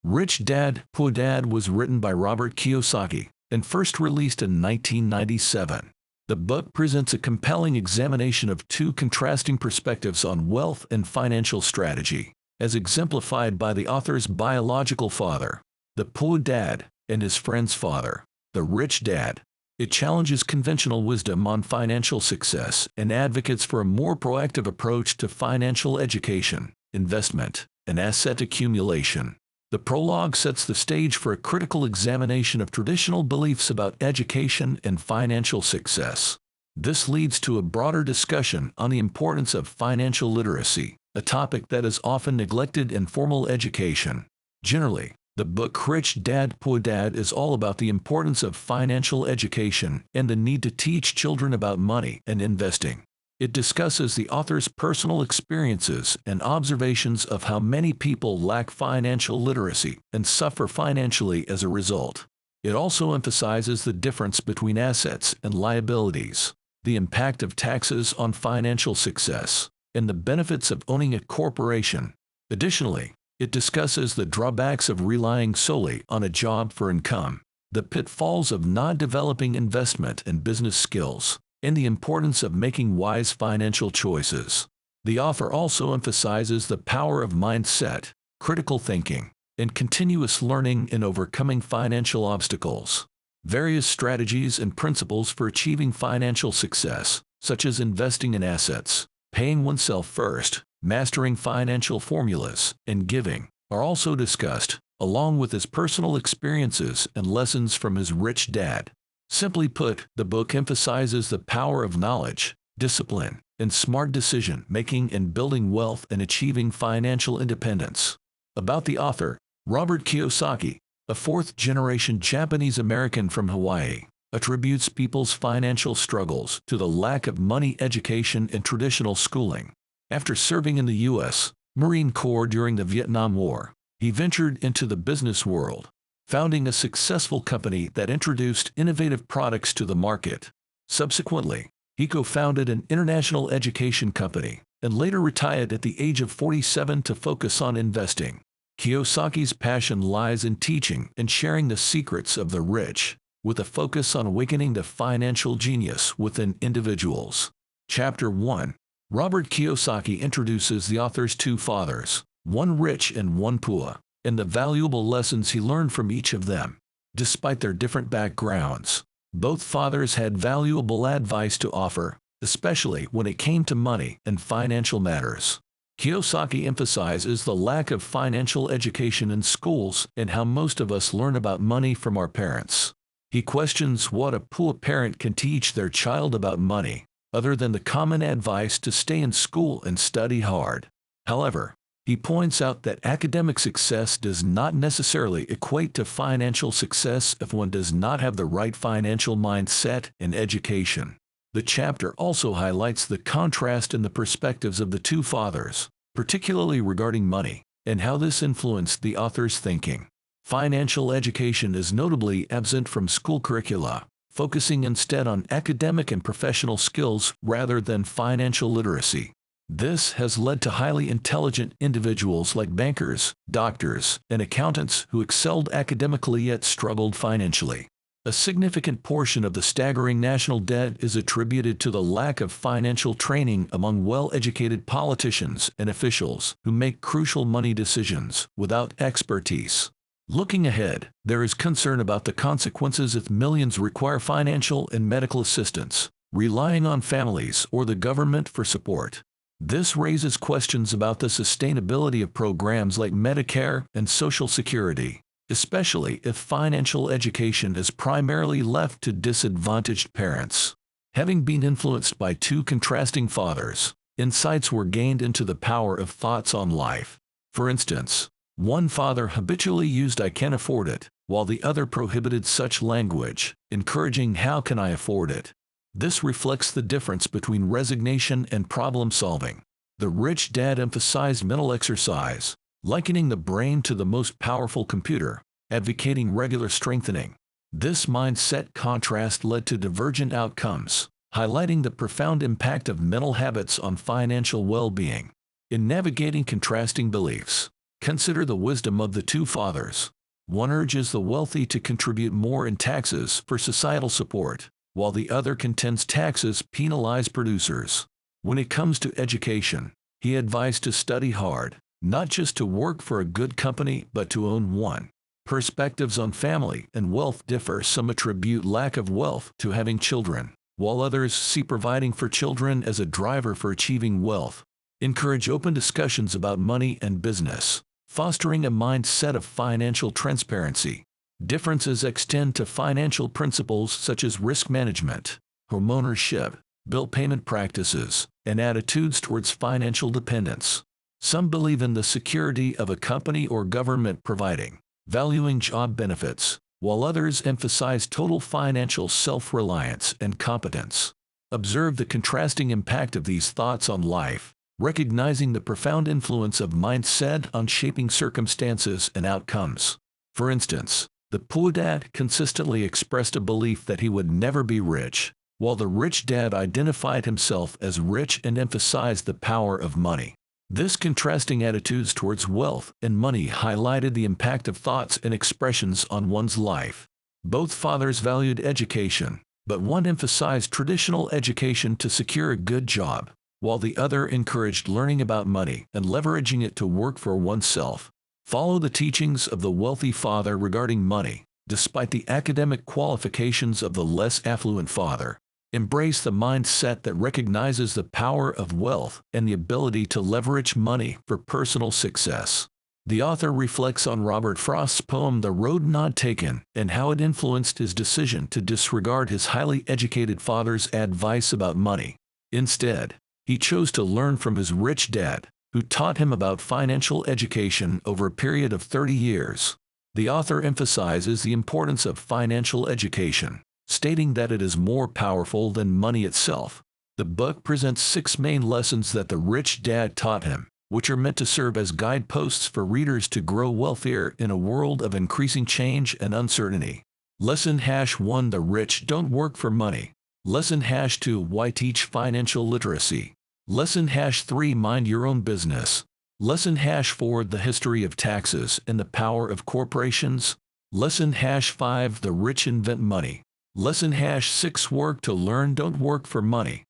Rich Dad, Poor Dad was written by Robert Kiyosaki and first released in 1997. The book presents a compelling examination of two contrasting perspectives on wealth and financial strategy, as exemplified by the author's biological father, the poor dad, and his friend's father, the rich dad. It challenges conventional wisdom on financial success and advocates for a more proactive approach to financial education, investment, and asset accumulation. The prologue sets the stage for a critical examination of traditional beliefs about education and financial success. This leads to a broader discussion on the importance of financial literacy, a topic that is often neglected in formal education. Generally, the book Rich Dad, Poor Dad is all about the importance of financial education and the need to teach children about money and investing. It discusses the author's personal experiences and observations of how many people lack financial literacy and suffer financially as a result. It also emphasizes the difference between assets and liabilities, the impact of taxes on financial success, and the benefits of owning a corporation. Additionally, it discusses the drawbacks of relying solely on a job for income, the pitfalls of not developing investment and business skills, and the importance of making wise financial choices. The author also emphasizes the power of mindset, critical thinking, and continuous learning in overcoming financial obstacles. Various strategies and principles for achieving financial success, such as investing in assets, paying oneself first, mastering financial formulas, and giving, are also discussed, along with his personal experiences and lessons from his rich dad. Simply put, the book emphasizes the power of knowledge, discipline, and smart decision-making in building wealth and achieving financial independence. About the author, Robert Kiyosaki, a fourth-generation Japanese-American from Hawaii, attributes people's financial struggles to the lack of money education and traditional schooling. After serving in the U.S. Marine Corps during the Vietnam War, he ventured into the business world, founding a successful company that introduced innovative products to the market. Subsequently, he co-founded an international education company and later retired at the age of 47 to focus on investing. Kiyosaki's passion lies in teaching and sharing the secrets of the rich, with a focus on awakening the financial genius within individuals. Chapter 1. Robert Kiyosaki introduces the author's two fathers, one rich and one poor, and the valuable lessons he learned from each of them. Despite their different backgrounds, both fathers had valuable advice to offer, especially when it came to money and financial matters. Kiyosaki emphasizes the lack of financial education in schools and how most of us learn about money from our parents. He questions what a poor parent can teach their child about money, other than the common advice to stay in school and study hard. However, he points out that academic success does not necessarily equate to financial success if one does not have the right financial mindset and education. The chapter also highlights the contrast in the perspectives of the two fathers, particularly regarding money, and how this influenced the author's thinking. Financial education is notably absent from school curricula, focusing instead on academic and professional skills rather than financial literacy. This has led to highly intelligent individuals like bankers, doctors, and accountants who excelled academically yet struggled financially. A significant portion of the staggering national debt is attributed to the lack of financial training among well-educated politicians and officials who make crucial money decisions without expertise. Looking ahead, there is concern about the consequences if millions require financial and medical assistance, relying on families or the government for support. This raises questions about the sustainability of programs like Medicare and Social Security, especially if financial education is primarily left to disadvantaged parents. Having been influenced by two contrasting fathers, insights were gained into the power of thoughts on life. For instance, one father habitually used "I can afford it," while the other prohibited such language, encouraging "How can I afford it?" This reflects the difference between resignation and problem solving. The rich dad emphasized mental exercise, likening the brain to the most powerful computer, advocating regular strengthening. This mindset contrast led to divergent outcomes, highlighting the profound impact of mental habits on financial well-being. In navigating contrasting beliefs, Consider the wisdom of the two fathers. One urges the wealthy to contribute more in taxes for societal support, while the other contends taxes penalize producers. When it comes to education, he advised to study hard, not just to work for a good company but to own one. Perspectives on family and wealth differ. Some attribute lack of wealth to having children, while others see providing for children as a driver for achieving wealth. Encourage open discussions about money and business, fostering a mindset of financial transparency. Differences extend to financial principles such as risk management, homeownership, bill payment practices, and attitudes towards financial dependence. Some believe in the security of a company or government providing, valuing job benefits, while others emphasize total financial self-reliance and competence. Observe the contrasting impact of these thoughts on life, recognizing the profound influence of mindset on shaping circumstances and outcomes. For instance, the poor dad consistently expressed a belief that he would never be rich, while the rich dad identified himself as rich and emphasized the power of money. This contrasting attitudes towards wealth and money highlighted the impact of thoughts and expressions on one's life. Both fathers valued education, but one emphasized traditional education to secure a good job, while the other encouraged learning about money and leveraging it to work for oneself. Follow the teachings of the wealthy father regarding money, despite the academic qualifications of the less affluent father. Embrace the mindset that recognizes the power of wealth and the ability to leverage money for personal success. The author reflects on Robert Frost's poem The Road Not Taken and how it influenced his decision to disregard his highly educated father's advice about money. Instead, he chose to learn from his rich dad, who taught him about financial education over a period of 30 years. The author emphasizes the importance of financial education, stating that it is more powerful than money itself. The book presents 6 main lessons that the rich dad taught him, which are meant to serve as guideposts for readers to grow wealthier in a world of increasing change and uncertainty. Lesson #1 The rich don't work for money. Lesson #2 Why teach financial literacy. Lesson #3 Mind your own business. Lesson #4 The history of taxes and the power of corporations. Lesson #5 The rich invent money. Lesson #6 Work to learn, don't work for money.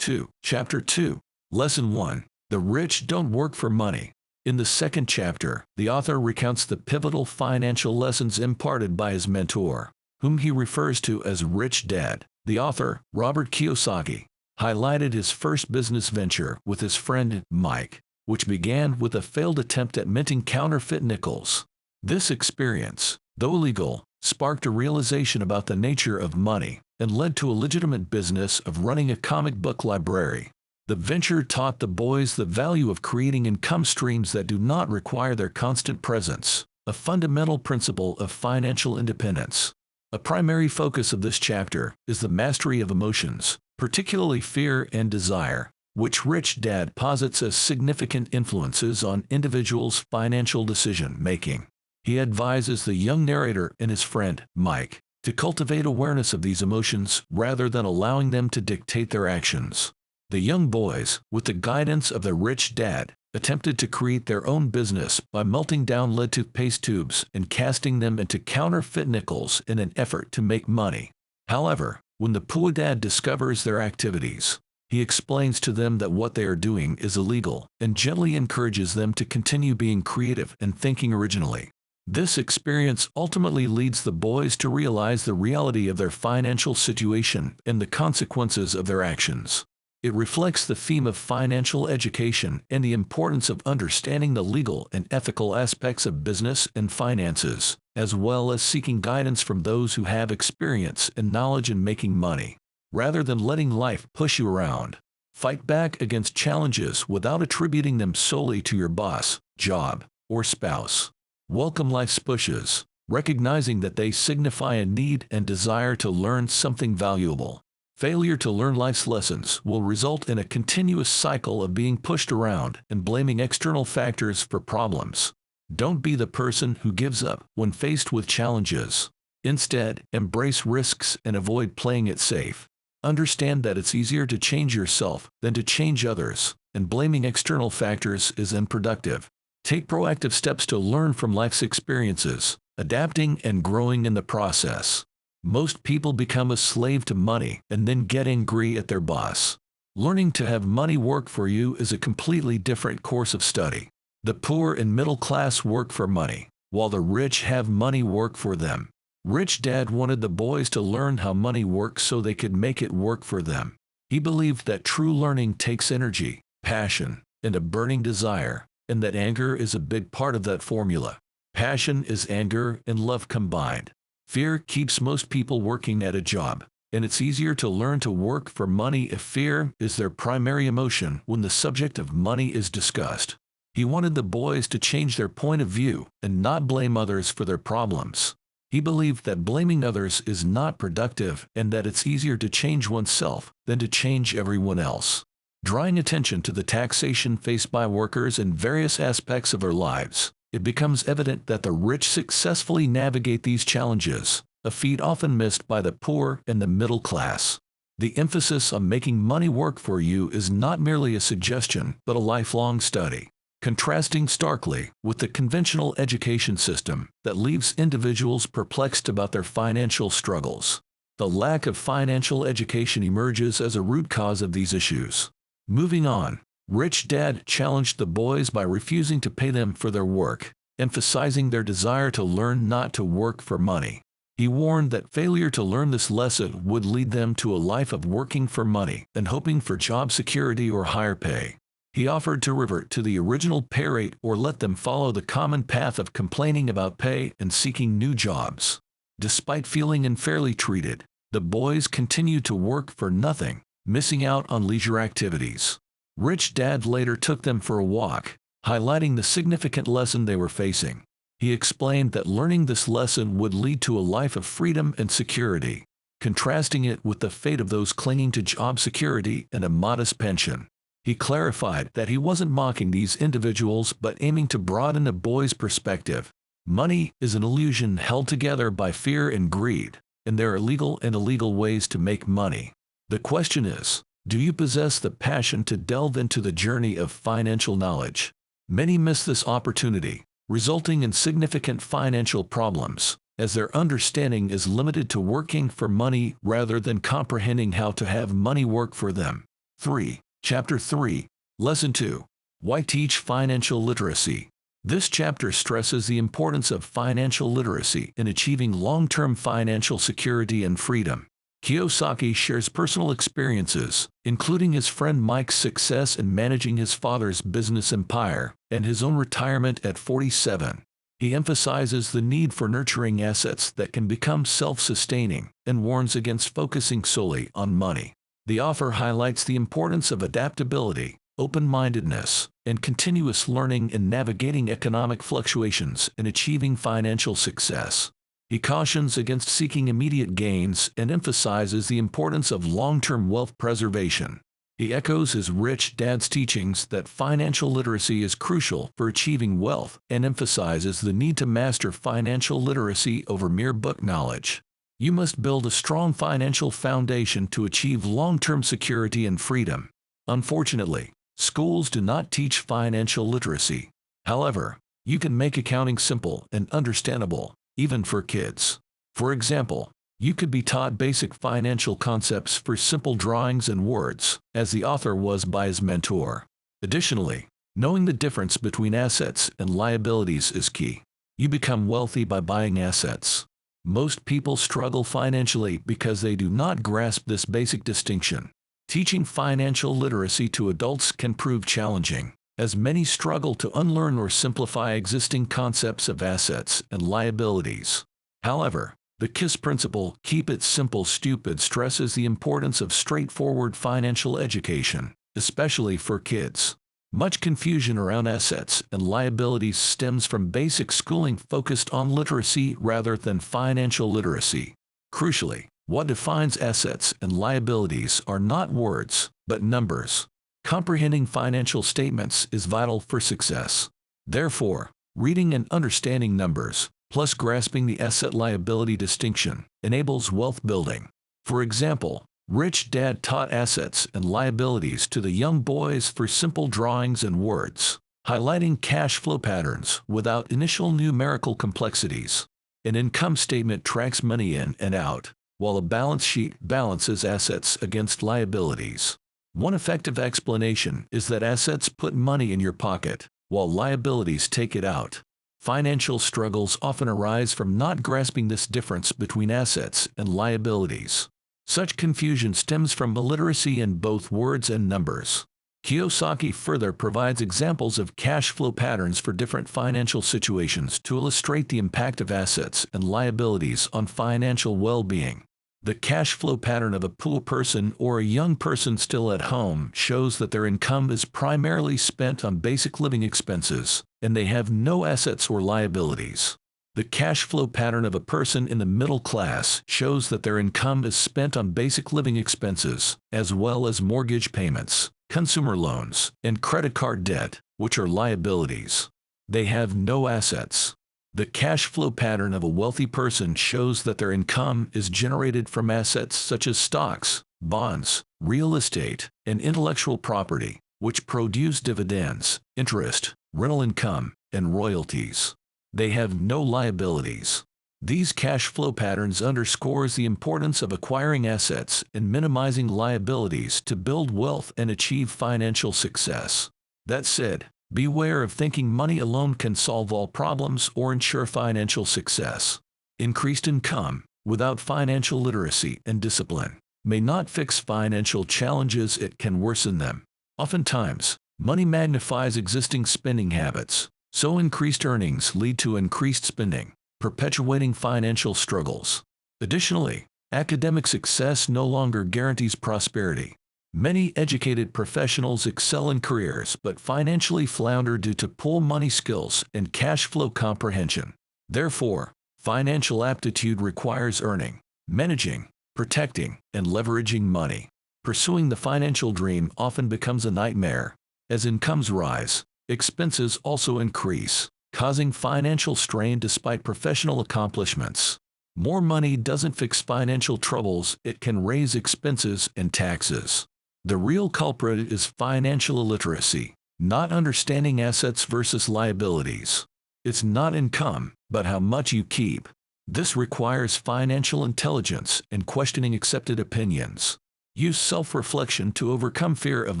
Chapter 2. Lesson 1. The rich don't work for money. In the second chapter, the author recounts the pivotal financial lessons imparted by his mentor, whom he refers to as Rich Dad. The author, Robert Kiyosaki, highlighted his first business venture with his friend Mike, which began with a failed attempt at minting counterfeit nickels. This experience, though illegal, sparked a realization about the nature of money and led to a legitimate business of running a comic book library. The venture taught the boys the value of creating income streams that do not require their constant presence, a fundamental principle of financial independence. A primary focus of this chapter is the mastery of emotions, particularly fear and desire, which Rich Dad posits as significant influences on individuals' financial decision-making. He advises the young narrator and his friend, Mike, to cultivate awareness of these emotions rather than allowing them to dictate their actions. The young boys, with the guidance of their rich dad, attempted to create their own business by melting down lead toothpaste tubes and casting them into counterfeit nickels in an effort to make money. However, when the poor dad discovers their activities, he explains to them that what they are doing is illegal and gently encourages them to continue being creative and thinking originally. This experience ultimately leads the boys to realize the reality of their financial situation and the consequences of their actions. It reflects the theme of financial education and the importance of understanding the legal and ethical aspects of business and finances, as well as seeking guidance from those who have experience and knowledge in making money. Rather than letting life push you around, fight back against challenges without attributing them solely to your boss, job, or spouse. Welcome life's pushes, recognizing that they signify a need and desire to learn something valuable. Failure to learn life's lessons will result in a continuous cycle of being pushed around and blaming external factors for problems. Don't be the person who gives up when faced with challenges. Instead, embrace risks and avoid playing it safe. Understand that it's easier to change yourself than to change others, and blaming external factors is unproductive. Take proactive steps to learn from life's experiences, adapting and growing in the process. Most people become a slave to money and then get angry at their boss. Learning to have money work for you is a completely different course of study. The poor and middle class work for money, while the rich have money work for them. Rich Dad wanted the boys to learn how money works so they could make it work for them. He believed that true learning takes energy, passion, and a burning desire, and that anger is a big part of that formula. Passion is anger and love combined. Fear keeps most people working at a job, and it's easier to learn to work for money if fear is their primary emotion when the subject of money is discussed. He wanted the boys to change their point of view and not blame others for their problems. He believed that blaming others is not productive and that it's easier to change oneself than to change everyone else. Drawing attention to the taxation faced by workers in various aspects of their lives, it becomes evident that the rich successfully navigate these challenges, a feat often missed by the poor and the middle class. The emphasis on making money work for you is not merely a suggestion, but a lifelong study, contrasting starkly with the conventional education system that leaves individuals perplexed about their financial struggles. The lack of financial education emerges as a root cause of these issues. Moving on, Rich Dad challenged the boys by refusing to pay them for their work, emphasizing their desire to learn not to work for money. He warned that failure to learn this lesson would lead them to a life of working for money and hoping for job security or higher pay. He offered to revert to the original pay rate or let them follow the common path of complaining about pay and seeking new jobs. Despite feeling unfairly treated, the boys continued to work for nothing, missing out on leisure activities. Rich Dad later took them for a walk, highlighting the significant lesson they were facing. He explained that learning this lesson would lead to a life of freedom and security, contrasting it with the fate of those clinging to job security and a modest pension. He clarified that he wasn't mocking these individuals but aiming to broaden the boys' perspective. Money is an illusion held together by fear and greed, and there are legal and illegal ways to make money. The question is, do you possess the passion to delve into the journey of financial knowledge? Many miss this opportunity, resulting in significant financial problems, as their understanding is limited to working for money rather than comprehending how to have money work for them. 3. Chapter 3, Lesson 2. Why teach financial literacy? This chapter stresses the importance of financial literacy in achieving long-term financial security and freedom. Kiyosaki shares personal experiences, including his friend Mike's success in managing his father's business empire and his own retirement at 47. He emphasizes the need for nurturing assets that can become self-sustaining and warns against focusing solely on money. The author highlights the importance of adaptability, open-mindedness, and continuous learning in navigating economic fluctuations and achieving financial success. He cautions against seeking immediate gains and emphasizes the importance of long-term wealth preservation. He echoes his Rich Dad's teachings that financial literacy is crucial for achieving wealth and emphasizes the need to master financial literacy over mere book knowledge. You must build a strong financial foundation to achieve long-term security and freedom. Unfortunately, schools do not teach financial literacy. However, you can make accounting simple and understandable, even for kids. For example, you could be taught basic financial concepts for simple drawings and words, as the author was by his mentor. Additionally, knowing the difference between assets and liabilities is key. You become wealthy by buying assets. Most people struggle financially because they do not grasp this basic distinction. Teaching financial literacy to adults can prove challenging, as many struggle to unlearn or simplify existing concepts of assets and liabilities. However, the KISS principle, keep it simple stupid, stresses the importance of straightforward financial education, especially for kids. Much confusion around assets and liabilities stems from basic schooling focused on literacy rather than financial literacy. Crucially, what defines assets and liabilities are not words, but numbers. Comprehending financial statements is vital for success. Therefore, reading and understanding numbers, plus grasping the asset-liability distinction, enables wealth building. For example, Rich Dad taught assets and liabilities to the young boys for simple drawings and words. highlighting cash flow patterns without initial numerical complexities. An income statement tracks money in and out, while a balance sheet balances assets against liabilities. One effective explanation is that assets put money in your pocket, while liabilities take it out. Financial struggles often arise from not grasping this difference between assets and liabilities. Such confusion stems from illiteracy in both words and numbers. Kiyosaki further provides examples of cash flow patterns for different financial situations to illustrate the impact of assets and liabilities on financial well-being. The cash flow pattern of a poor person or a young person still at home shows that their income is primarily spent on basic living expenses, and they have no assets or liabilities. The cash flow pattern of a person in the middle class shows that their income is spent on basic living expenses, as well as mortgage payments, consumer loans, and credit card debt, which are liabilities. They have no assets. The cash flow pattern of a wealthy person shows that their income is generated from assets such as stocks, bonds, real estate, and intellectual property, which produce dividends, interest, rental income, and royalties. They have no liabilities. These cash flow patterns underscores the importance of acquiring assets and minimizing liabilities to build wealth and achieve financial success. That said, beware of thinking money alone can solve all problems or ensure financial success. Increased income, without financial literacy and discipline, may not fix financial challenges, it can worsen them. Oftentimes, money magnifies existing spending habits, so increased earnings lead to increased spending, perpetuating financial struggles. Additionally, academic success no longer guarantees prosperity. Many educated professionals excel in careers but financially flounder due to poor money skills and cash flow comprehension. Therefore, financial aptitude requires earning, managing, protecting, and leveraging money. Pursuing the financial dream often becomes a nightmare. As incomes rise, expenses also increase, causing financial strain despite professional accomplishments. More money doesn't fix financial troubles, it can raise expenses and taxes. The real culprit is financial illiteracy, not understanding assets versus liabilities. It's not income, but how much you keep. This requires financial intelligence and questioning accepted opinions. Use self-reflection to overcome fear of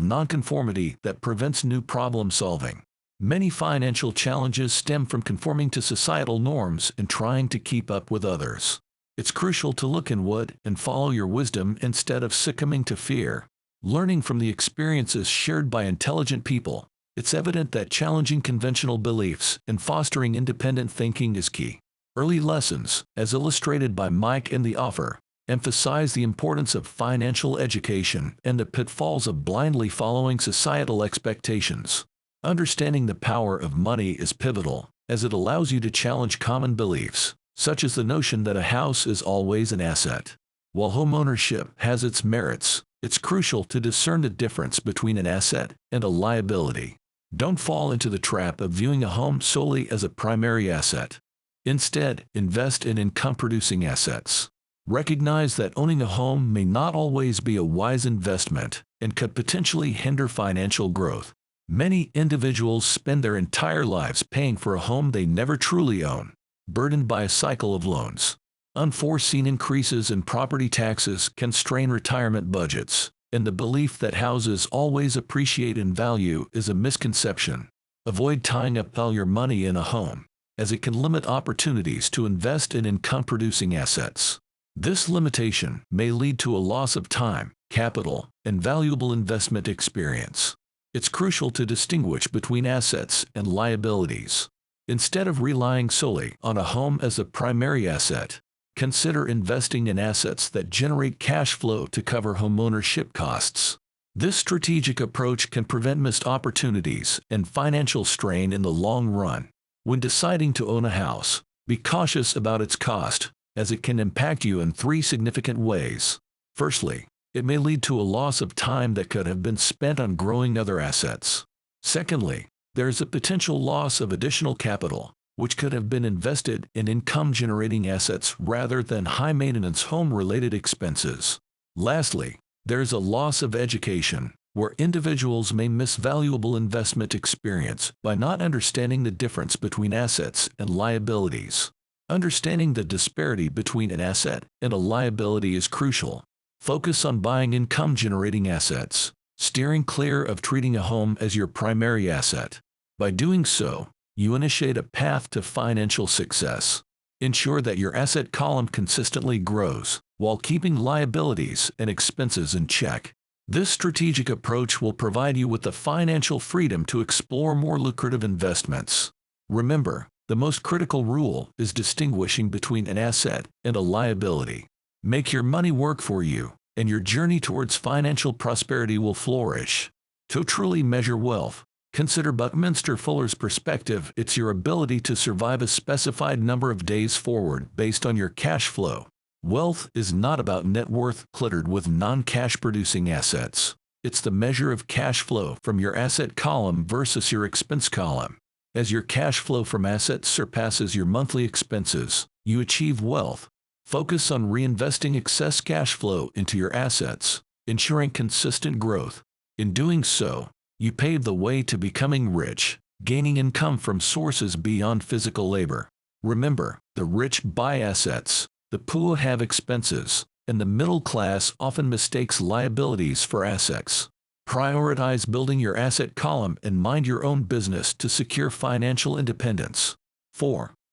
nonconformity that prevents new problem solving. Many financial challenges stem from conforming to societal norms and trying to keep up with others. It's crucial to look inward and follow your wisdom instead of succumbing to fear. Learning from the experiences shared by intelligent people, it's evident that challenging conventional beliefs and fostering independent thinking is key. Early lessons, as illustrated by Mike in the offer, emphasize the importance of financial education and the pitfalls of blindly following societal expectations. Understanding the power of money is pivotal, as it allows you to challenge common beliefs, such as the notion that a house is always an asset. While homeownership has its merits, it's crucial to discern the difference between an asset and a liability. Don't fall into the trap of viewing a home solely as a primary asset. Instead, invest in income-producing assets. Recognize that owning a home may not always be a wise investment and could potentially hinder financial growth. Many individuals spend their entire lives paying for a home they never truly own, burdened by a cycle of loans. Unforeseen increases in property taxes can strain retirement budgets, and the belief that houses always appreciate in value is a misconception. Avoid tying up all your money in a home, as it can limit opportunities to invest in income-producing assets. This limitation may lead to a loss of time, capital, and valuable investment experience. It's crucial to distinguish between assets and liabilities. Instead of relying solely on a home as a primary asset, consider investing in assets that generate cash flow to cover homeownership costs. This strategic approach can prevent missed opportunities and financial strain in the long run. When deciding to own a house, be cautious about its cost, as it can impact you in 3 significant ways. Firstly, it may lead to a loss of time that could have been spent on growing other assets. Secondly, there is a potential loss of additional capital, which could have been invested in income-generating assets rather than high-maintenance home-related expenses. Lastly, there is a loss of education, where individuals may miss valuable investment experience by not understanding the difference between assets and liabilities. Understanding the disparity between an asset and a liability is crucial. Focus on buying income-generating assets, steering clear of treating a home as your primary asset. By doing so, you initiate a path to financial success. Ensure that your asset column consistently grows, while keeping liabilities and expenses in check. This strategic approach will provide you with the financial freedom to explore more lucrative investments. Remember, the most critical rule is distinguishing between an asset and a liability. Make your money work for you, and your journey towards financial prosperity will flourish. To truly measure wealth, consider Buckminster Fuller's perspective. It's your ability to survive a specified number of days forward based on your cash flow. Wealth is not about net worth cluttered with non-cash producing assets. It's the measure of cash flow from your asset column versus your expense column. As your cash flow from assets surpasses your monthly expenses, you achieve wealth. Focus on reinvesting excess cash flow into your assets, ensuring consistent growth. In doing so, you pave the way to becoming rich, gaining income from sources beyond physical labor. Remember, the rich buy assets, the poor have expenses, and the middle class often mistakes liabilities for assets. Prioritize building your asset column and mind your own business to secure financial independence.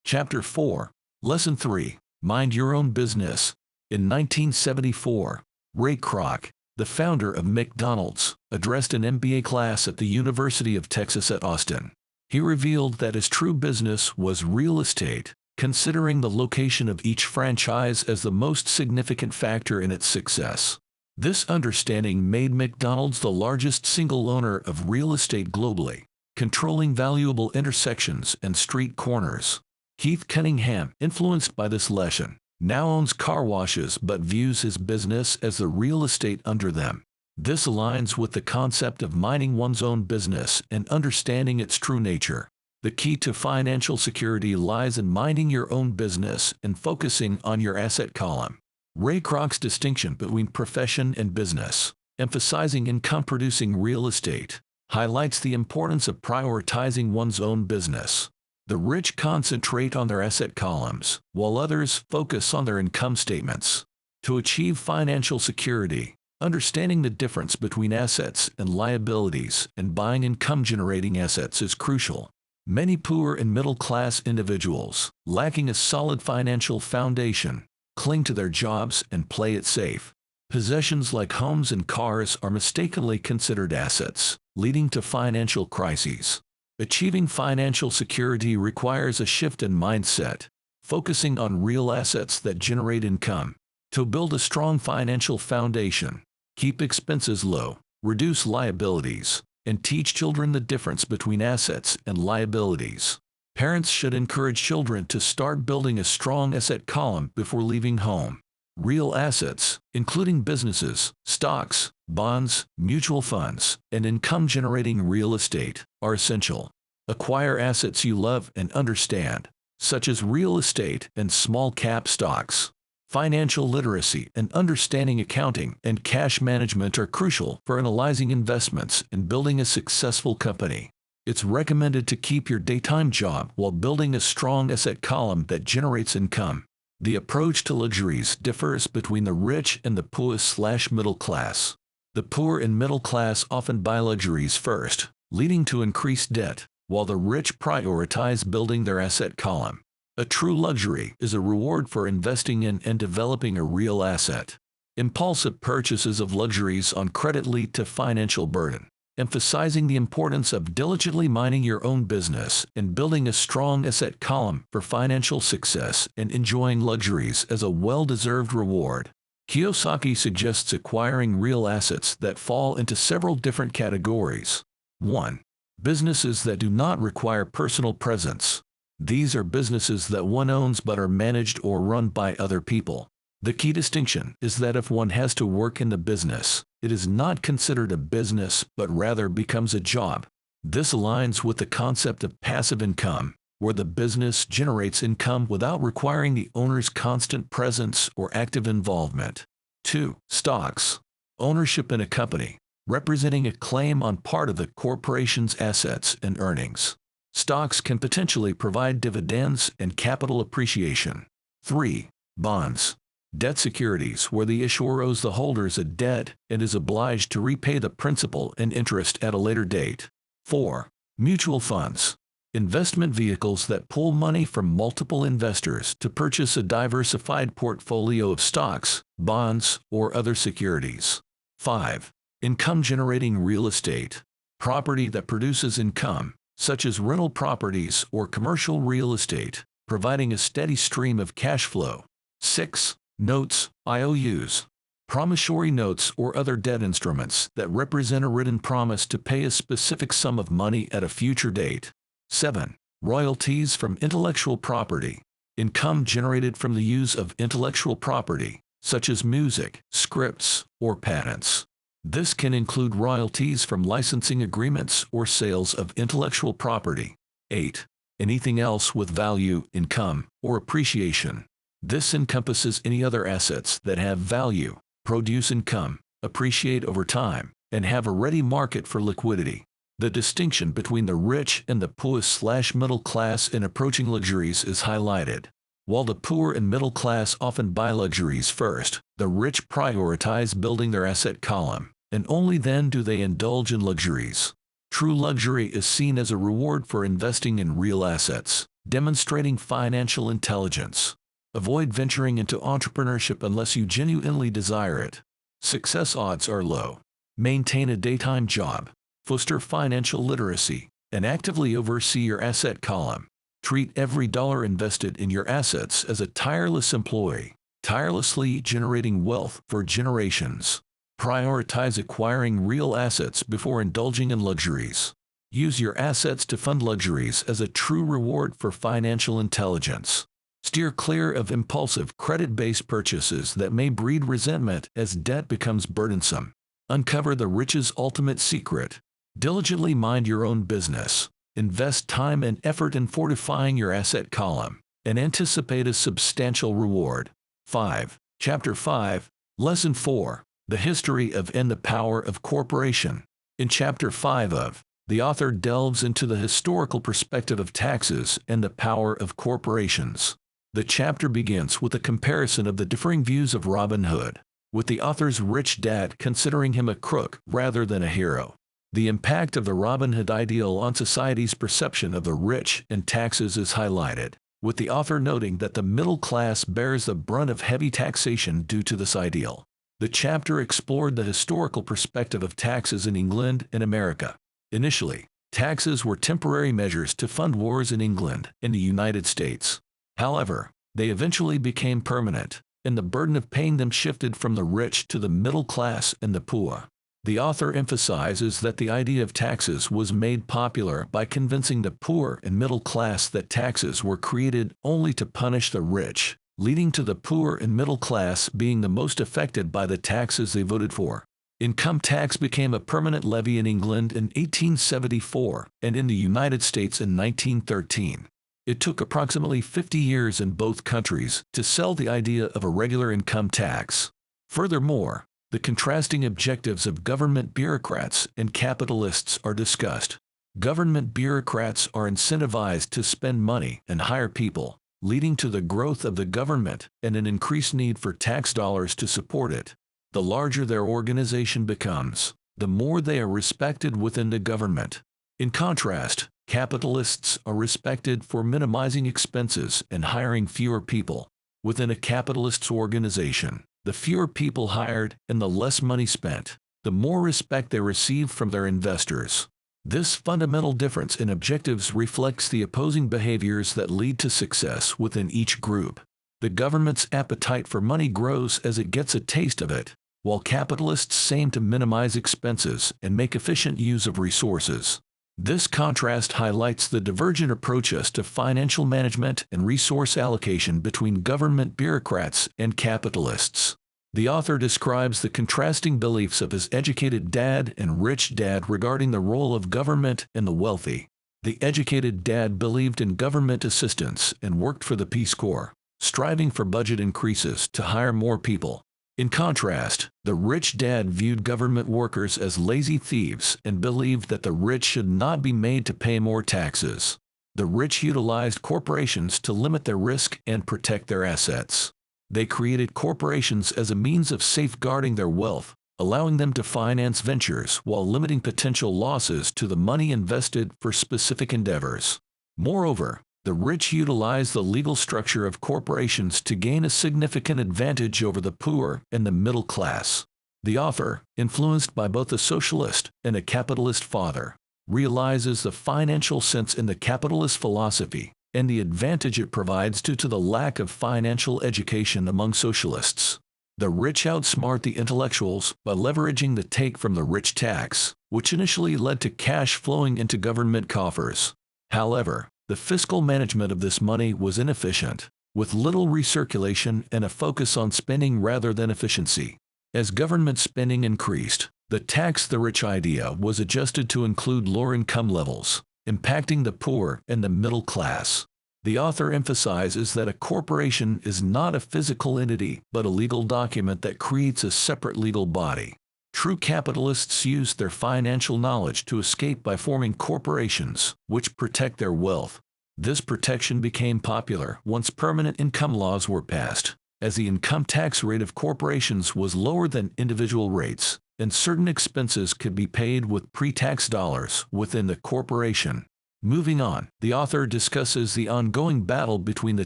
Chapter 4, Lesson 3, Mind Your Own Business. In 1974, Ray Kroc, the founder of McDonald's, addressed an MBA class at the University of Texas at Austin. He revealed that his true business was real estate, considering the location of each franchise as the most significant factor in its success. This understanding made McDonald's the largest single owner of real estate globally, controlling valuable intersections and street corners. Keith Cunningham, influenced by this lesson, now owns car washes but views his business as the real estate under them. This aligns with the concept of minding one's own business and understanding its true nature. The key to financial security lies in minding your own business and focusing on your asset column. Ray Kroc's distinction between profession and business, emphasizing income-producing real estate, highlights the importance of prioritizing one's own business. The rich concentrate on their asset columns, while others focus on their income statements. To achieve financial security, understanding the difference between assets and liabilities and buying income-generating assets is crucial. Many poor and middle-class individuals, lacking a solid financial foundation, cling to their jobs and play it safe. Possessions like homes and cars are mistakenly considered assets, leading to financial crises. Achieving financial security requires a shift in mindset, focusing on real assets that generate income. To build a strong financial foundation, keep expenses low, reduce liabilities, and teach children the difference between assets and liabilities. Parents should encourage children to start building a strong asset column before leaving home. Real assets, including businesses, stocks, bonds, mutual funds, and income-generating real estate, are essential. Acquire assets you love and understand, such as real estate and small-cap stocks. Financial literacy and understanding accounting and cash management are crucial for analyzing investments and building a successful company. It's recommended to keep your daytime job while building a strong asset column that generates income. The approach to luxuries differs between the rich and the poor/middle class. The poor and middle class often buy luxuries first, leading to increased debt, while the rich prioritize building their asset column. A true luxury is a reward for investing in and developing a real asset. Impulsive purchases of luxuries on credit lead to financial burden, emphasizing the importance of diligently minding your own business and building a strong asset column for financial success and enjoying luxuries as a well-deserved reward. Kiyosaki suggests acquiring real assets that fall into several different categories. 1. Businesses that do not require personal presence. These are businesses that one owns but are managed or run by other people. The key distinction is that if one has to work in the business, it is not considered a business but rather becomes a job. This aligns with the concept of passive income, where the business generates income without requiring the owner's constant presence or active involvement. 2. Stocks. Ownership in a company. representing a claim on part of the corporation's assets and earnings. Stocks can potentially provide dividends and capital appreciation. 3. Bonds. Debt securities, where the issuer owes the holders a debt and is obliged to repay the principal and interest at a later date. 4. Mutual funds. Investment vehicles that pool money from multiple investors to purchase a diversified portfolio of stocks, bonds, or other securities. 5. Income-generating real estate. Property that produces income, such as rental properties or commercial real estate, providing a steady stream of cash flow. 6. Notes, IOUs. Promissory notes or other debt instruments that represent a written promise to pay a specific sum of money at a future date. 7. Royalties from intellectual property. Income generated from the use of intellectual property, such as music, scripts, or patents. This can include royalties from licensing agreements or sales of intellectual property. 8. Anything else with value, income, or appreciation. This encompasses any other assets that have value, produce income, appreciate over time, and have a ready market for liquidity. The distinction between the rich and the poor/middle class in approaching luxuries is highlighted. While the poor and middle class often buy luxuries first, the rich prioritize building their asset column, and only then do they indulge in luxuries. True luxury is seen as a reward for investing in real assets, demonstrating financial intelligence. Avoid venturing into entrepreneurship unless you genuinely desire it. Success odds are low. Maintain a daytime job. Foster financial literacy, and actively oversee your asset column. Treat every dollar invested in your assets as a tireless employee, tirelessly generating wealth for generations. Prioritize acquiring real assets before indulging in luxuries. Use your assets to fund luxuries as a true reward for financial intelligence. Steer clear of impulsive credit-based purchases that may breed resentment as debt becomes burdensome. Uncover the rich's ultimate secret. Diligently mind your own business. Invest time and effort in fortifying your asset column, and anticipate a substantial reward. 5. Chapter 5, Lesson 4, The History of and the Power of Corporation. In Chapter 5 of, the author delves into the historical perspective of taxes and the power of corporations. The chapter begins with a comparison of the differing views of Robin Hood, with the author's rich dad considering him a crook rather than a hero. The impact of the Robin Hood ideal on society's perception of the rich and taxes is highlighted, with the author noting that the middle class bears the brunt of heavy taxation due to this ideal. The chapter explored the historical perspective of taxes in England and America. Initially, taxes were temporary measures to fund wars in England and the United States. However, they eventually became permanent, and the burden of paying them shifted from the rich to the middle class and the poor. The author emphasizes that the idea of taxes was made popular by convincing the poor and middle class that taxes were created only to punish the rich, leading to the poor and middle class being the most affected by the taxes they voted for. Income tax became a permanent levy in England in 1874 and in the United States in 1913. It took approximately 50 years in both countries to sell the idea of a regular income tax. Furthermore, the contrasting objectives of government bureaucrats and capitalists are discussed. Government bureaucrats are incentivized to spend money and hire people, leading to the growth of the government and an increased need for tax dollars to support it. The larger their organization becomes, the more they are respected within the government. In contrast, capitalists are respected for minimizing expenses and hiring fewer people. Within a capitalist's organization, the fewer people hired and the less money spent, the more respect they receive from their investors. This fundamental difference in objectives reflects the opposing behaviors that lead to success within each group. The government's appetite for money grows as it gets a taste of it, while capitalists aim to minimize expenses and make efficient use of resources. This contrast highlights the divergent approaches to financial management and resource allocation between government bureaucrats and capitalists. The author describes the contrasting beliefs of his educated dad and rich dad regarding the role of government and the wealthy. The educated dad believed in government assistance and worked for the Peace Corps, striving for budget increases to hire more people. In contrast, the rich dad viewed government workers as lazy thieves and believed that the rich should not be made to pay more taxes. The rich utilized corporations to limit their risk and protect their assets. They created corporations as a means of safeguarding their wealth, allowing them to finance ventures while limiting potential losses to the money invested for specific endeavors. Moreover, the rich utilize the legal structure of corporations to gain a significant advantage over the poor and the middle class. The author, influenced by both a socialist and a capitalist father, realizes the financial sense in the capitalist philosophy and the advantage it provides due to the lack of financial education among socialists. The rich outsmart the intellectuals by leveraging the take from the rich tax, which initially led to cash flowing into government coffers. However, the fiscal management of this money was inefficient, with little recirculation and a focus on spending rather than efficiency. As government spending increased, the tax the rich idea was adjusted to include lower income levels, impacting the poor and the middle class. The author emphasizes that a corporation is not a physical entity but a legal document that creates a separate legal body. True capitalists use their financial knowledge to escape by forming corporations, which protect their wealth. This protection became popular once permanent income laws were passed, as the income tax rate of corporations was lower than individual rates, and certain expenses could be paid with pre-tax dollars within the corporation. Moving on, the author discusses the ongoing battle between the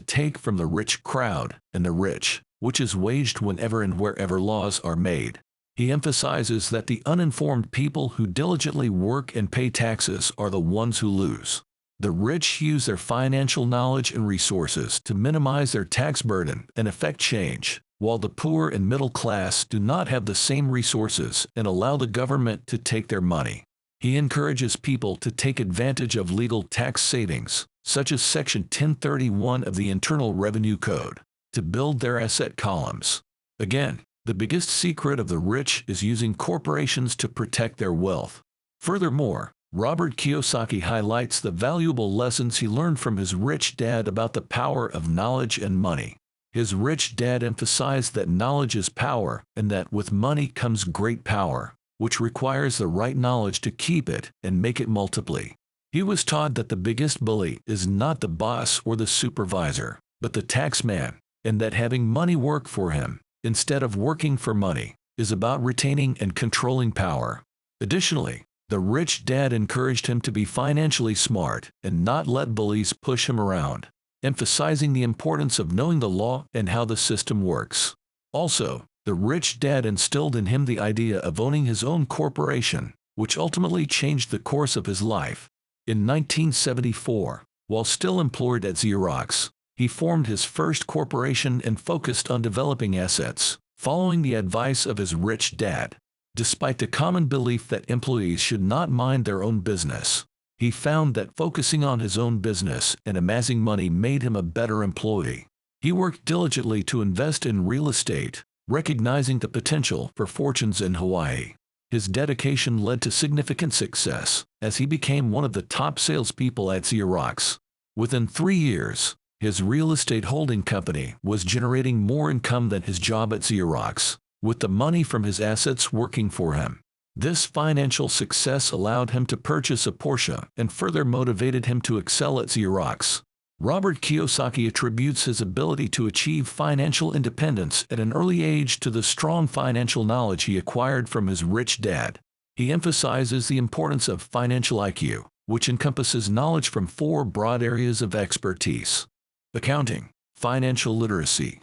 take from the rich crowd and the rich, which is waged whenever and wherever laws are made. He emphasizes that the uninformed people who diligently work and pay taxes are the ones who lose. The rich use their financial knowledge and resources to minimize their tax burden and effect change, while the poor and middle class do not have the same resources and allow the government to take their money. He encourages people to take advantage of legal tax savings, such as Section 1031 of the Internal Revenue Code, to build their asset columns. Again, the biggest secret of the rich is using corporations to protect their wealth. Furthermore, Robert Kiyosaki highlights the valuable lessons he learned from his rich dad about the power of knowledge and money. His rich dad emphasized that knowledge is power and that with money comes great power, which requires the right knowledge to keep it and make it multiply. He was taught that the biggest bully is not the boss or the supervisor, but the tax man, and that having money work for him, instead of working for money, is about retaining and controlling power. Additionally, the rich dad encouraged him to be financially smart and not let bullies push him around, emphasizing the importance of knowing the law and how the system works. Also, the rich dad instilled in him the idea of owning his own corporation, which ultimately changed the course of his life. In 1974, while still employed at Xerox, he formed his first corporation and focused on developing assets, following the advice of his rich dad. Despite the common belief that employees should not mind their own business, he found that focusing on his own business and amassing money made him a better employee. He worked diligently to invest in real estate, recognizing the potential for fortunes in Hawaii. His dedication led to significant success, as he became one of the top salespeople at Xerox. Within 3 years, his real estate holding company was generating more income than his job at Xerox, with the money from his assets working for him. This financial success allowed him to purchase a Porsche and further motivated him to excel at Xerox. Robert Kiyosaki attributes his ability to achieve financial independence at an early age to the strong financial knowledge he acquired from his rich dad. He emphasizes the importance of financial IQ, which encompasses knowledge from 4 broad areas of expertise: accounting, financial literacy,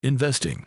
investing,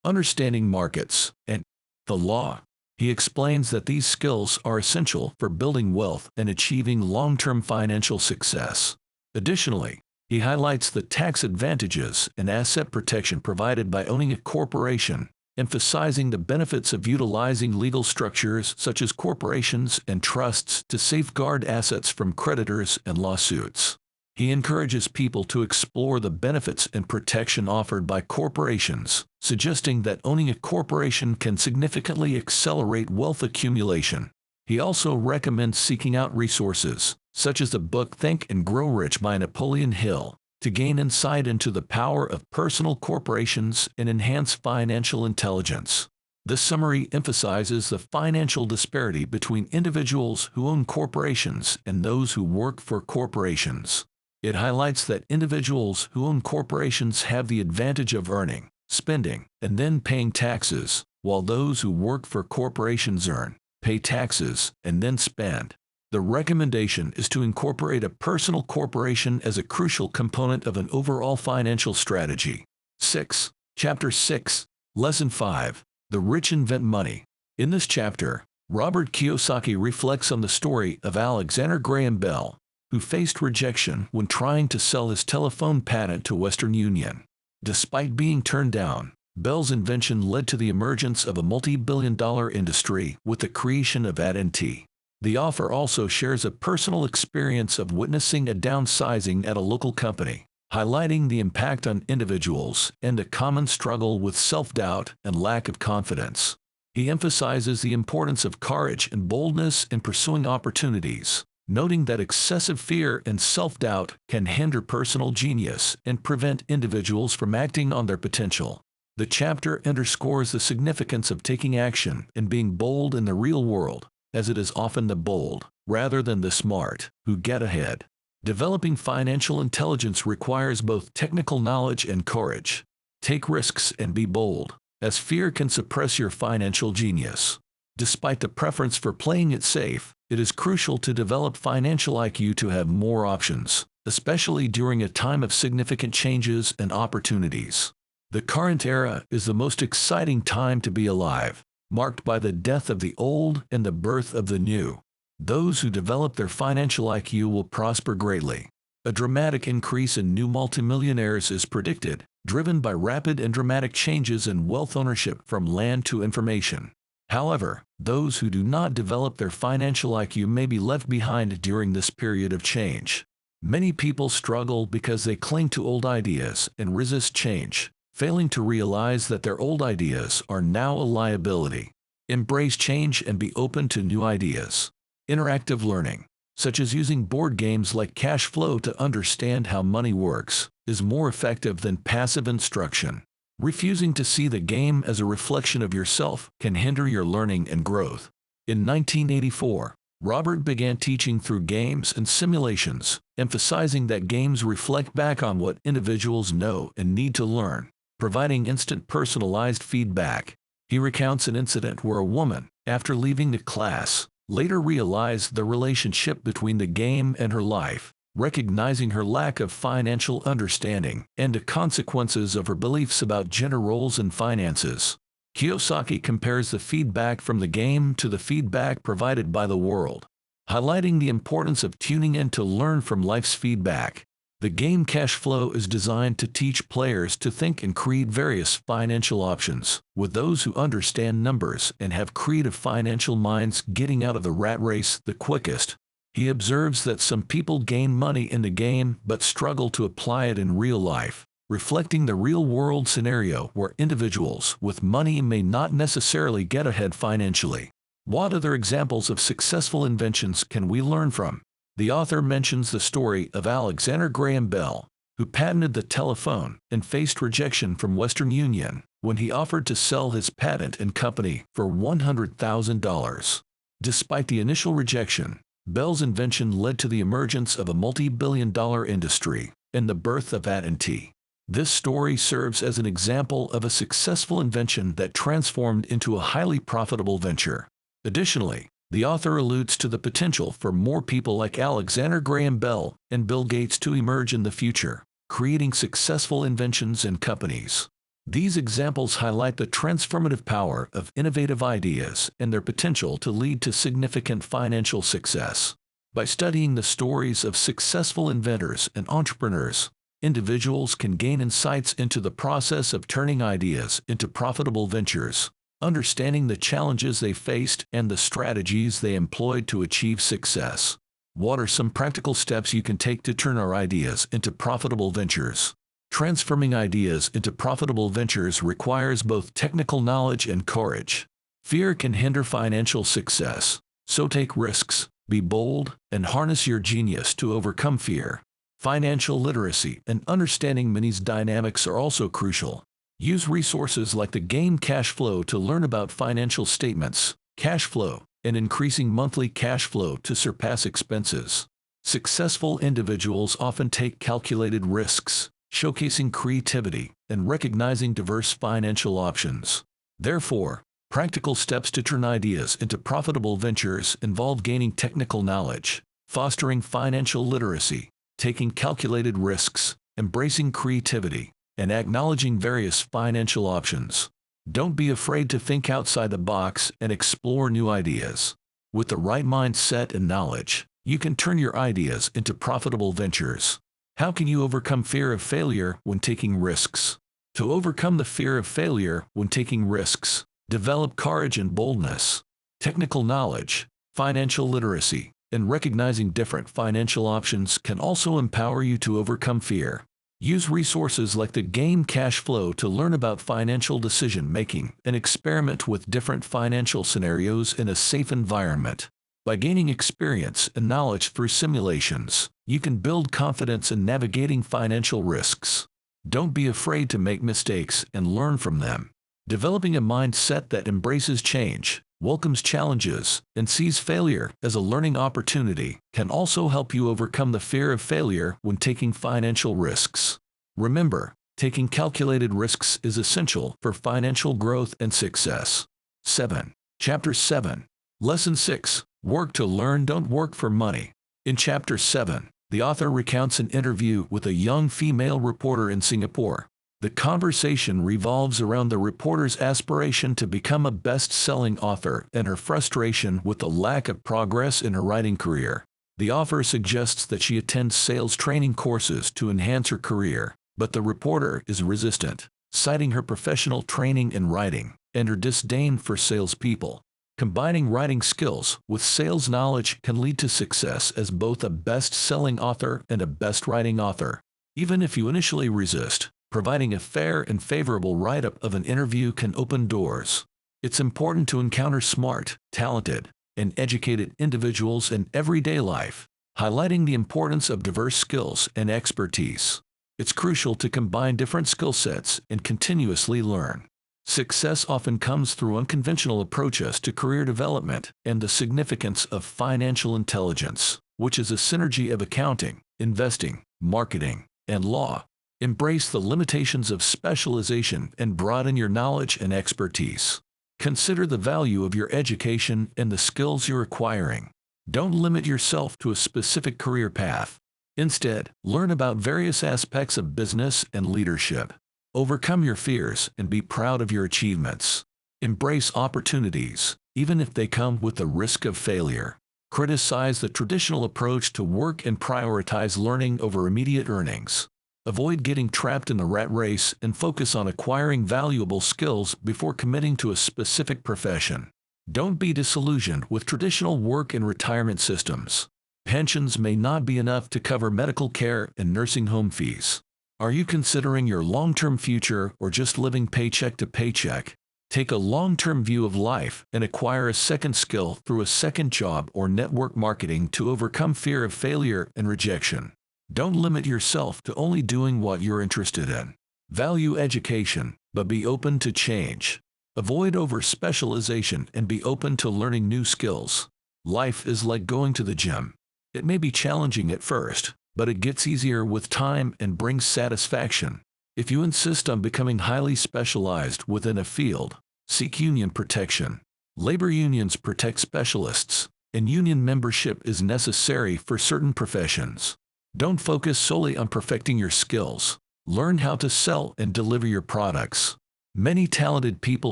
understanding markets, and the law. He explains that these skills are essential for building wealth and achieving long-term financial success. Additionally, he highlights the tax advantages and asset protection provided by owning a corporation, emphasizing the benefits of utilizing legal structures such as corporations and trusts to safeguard assets from creditors and lawsuits. He encourages people to explore the benefits and protection offered by corporations, suggesting that owning a corporation can significantly accelerate wealth accumulation. He also recommends seeking out resources, such as the book Think and Grow Rich by Napoleon Hill, to gain insight into the power of personal corporations and enhance financial intelligence. This summary emphasizes the financial disparity between individuals who own corporations and those who work for corporations. It highlights that individuals who own corporations have the advantage of earning, spending, and then paying taxes, while those who work for corporations earn, pay taxes, and then spend. The recommendation is to incorporate a personal corporation as a crucial component of an overall financial strategy. 6. Chapter 6, Lesson 5. The Rich Invent Money. In this chapter, Robert Kiyosaki reflects on the story of Alexander Graham Bell, who faced rejection when trying to sell his telephone patent to Western Union. Despite being turned down, Bell's invention led to the emergence of a multi-billion-dollar industry with the creation of AT&T. The author also shares a personal experience of witnessing a downsizing at a local company, highlighting the impact on individuals and a common struggle with self-doubt and lack of confidence. He emphasizes the importance of courage and boldness in pursuing opportunities, noting that excessive fear and self-doubt can hinder personal genius and prevent individuals from acting on their potential. The chapter underscores the significance of taking action and being bold in the real world, as it is often the bold, rather than the smart, who get ahead. Developing financial intelligence requires both technical knowledge and courage. Take risks and be bold, as fear can suppress your financial genius. Despite the preference for playing it safe, it is crucial to develop financial IQ to have more options, especially during a time of significant changes and opportunities. The current era is the most exciting time to be alive, marked by the death of the old and the birth of the new. Those who develop their financial IQ will prosper greatly. A dramatic increase in new multimillionaires is predicted, driven by rapid and dramatic changes in wealth ownership from land to information. However, those who do not develop their financial IQ may be left behind during this period of change. Many people struggle because they cling to old ideas and resist change, failing to realize that their old ideas are now a liability. Embrace change and be open to new ideas. Interactive learning, such as using board games like Cash Flow to understand how money works, is more effective than passive instruction. Refusing to see the game as a reflection of yourself can hinder your learning and growth. In 1984, Robert began teaching through games and simulations, emphasizing that games reflect back on what individuals know and need to learn, providing instant personalized feedback. He recounts an incident where a woman, after leaving the class, later realized the relationship between the game and her life, recognizing her lack of financial understanding and the consequences of her beliefs about gender roles and finances. Kiyosaki compares the feedback from the game to the feedback provided by the world, highlighting the importance of tuning in to learn from life's feedback. The game Cash Flow is designed to teach players to think and create various financial options, with those who understand numbers and have creative financial minds getting out of the rat race the quickest. He observes that some people gain money in the game but struggle to apply it in real life, reflecting the real-world scenario where individuals with money may not necessarily get ahead financially. What other examples of successful inventions can we learn from? The author mentions the story of Alexander Graham Bell, who patented the telephone and faced rejection from Western Union when he offered to sell his patent and company for $100,000. Despite the initial rejection, Bell's invention led to the emergence of a multi-billion-dollar industry and the birth of AT&T. This story serves as an example of a successful invention that transformed into a highly profitable venture. Additionally, the author alludes to the potential for more people like Alexander Graham Bell and Bill Gates to emerge in the future, creating successful inventions and companies. These examples highlight the transformative power of innovative ideas and their potential to lead to significant financial success. By studying the stories of successful inventors and entrepreneurs, individuals can gain insights into the process of turning ideas into profitable ventures, understanding the challenges they faced and the strategies they employed to achieve success. What are some practical steps you can take to turn our ideas into profitable ventures? Transforming ideas into profitable ventures requires both technical knowledge and courage. Fear can hinder financial success, so take risks, be bold, and harness your genius to overcome fear. Financial literacy and understanding money's dynamics are also crucial. Use resources like the game cash flow to learn about financial statements, cash flow, and increasing monthly cash flow to surpass expenses. Successful individuals often take calculated risks, showcasing creativity and recognizing diverse financial options. Therefore, practical steps to turn ideas into profitable ventures involve gaining technical knowledge, fostering financial literacy, taking calculated risks, embracing creativity, and acknowledging various financial options. Don't be afraid to think outside the box and explore new ideas. With the right mindset and knowledge, you can turn your ideas into profitable ventures. How can you overcome fear of failure when taking risks? To overcome the fear of failure when taking risks, develop courage and boldness. Technical knowledge, financial literacy, and recognizing different financial options can also empower you to overcome fear. Use resources like the game cash flow to learn about financial decision-making and experiment with different financial scenarios in a safe environment. By gaining experience and knowledge through simulations, you can build confidence in navigating financial risks. Don't be afraid to make mistakes and learn from them. Developing a mindset that embraces change, welcomes challenges, and sees failure as a learning opportunity can also help you overcome the fear of failure when taking financial risks. Remember, taking calculated risks is essential for financial growth and success. 7. Chapter 7. Lesson 6. Work to learn, don't work for money. In Chapter 7, the author recounts an interview with a young female reporter in Singapore. The conversation revolves around the reporter's aspiration to become a best-selling author and her frustration with the lack of progress in her writing career. The author suggests that she attend sales training courses to enhance her career, but the reporter is resistant, citing her professional training in writing and her disdain for salespeople. Combining writing skills with sales knowledge can lead to success as both a best-selling author and a best-writing author. Even if you initially resist, providing a fair and favorable write-up of an interview can open doors. It's important to encounter smart, talented, and educated individuals in everyday life, highlighting the importance of diverse skills and expertise. It's crucial to combine different skill sets and continuously learn. Success often comes through unconventional approaches to career development and the significance of financial intelligence, which is a synergy of accounting, investing, marketing, and law. Embrace the limitations of specialization and broaden your knowledge and expertise. Consider the value of your education and the skills you're acquiring. Don't limit yourself to a specific career path. Instead, learn about various aspects of business and leadership. Overcome your fears and be proud of your achievements. Embrace opportunities, even if they come with the risk of failure. Criticize the traditional approach to work and prioritize learning over immediate earnings. Avoid getting trapped in the rat race and focus on acquiring valuable skills before committing to a specific profession. Don't be disillusioned with traditional work and retirement systems. Pensions may not be enough to cover medical care and nursing home fees. Are you considering your long-term future or just living paycheck to paycheck? Take a long-term view of life and acquire a second skill through a second job or network marketing to overcome fear of failure and rejection. Don't limit yourself to only doing what you're interested in. Value education, but be open to change. Avoid over-specialization and be open to learning new skills. Life is like going to the gym. It may be challenging at first, but it gets easier with time and brings satisfaction. If you insist on becoming highly specialized within a field, seek union protection. Labor unions protect specialists, and union membership is necessary for certain professions. Don't focus solely on perfecting your skills. Learn how to sell and deliver your products. Many talented people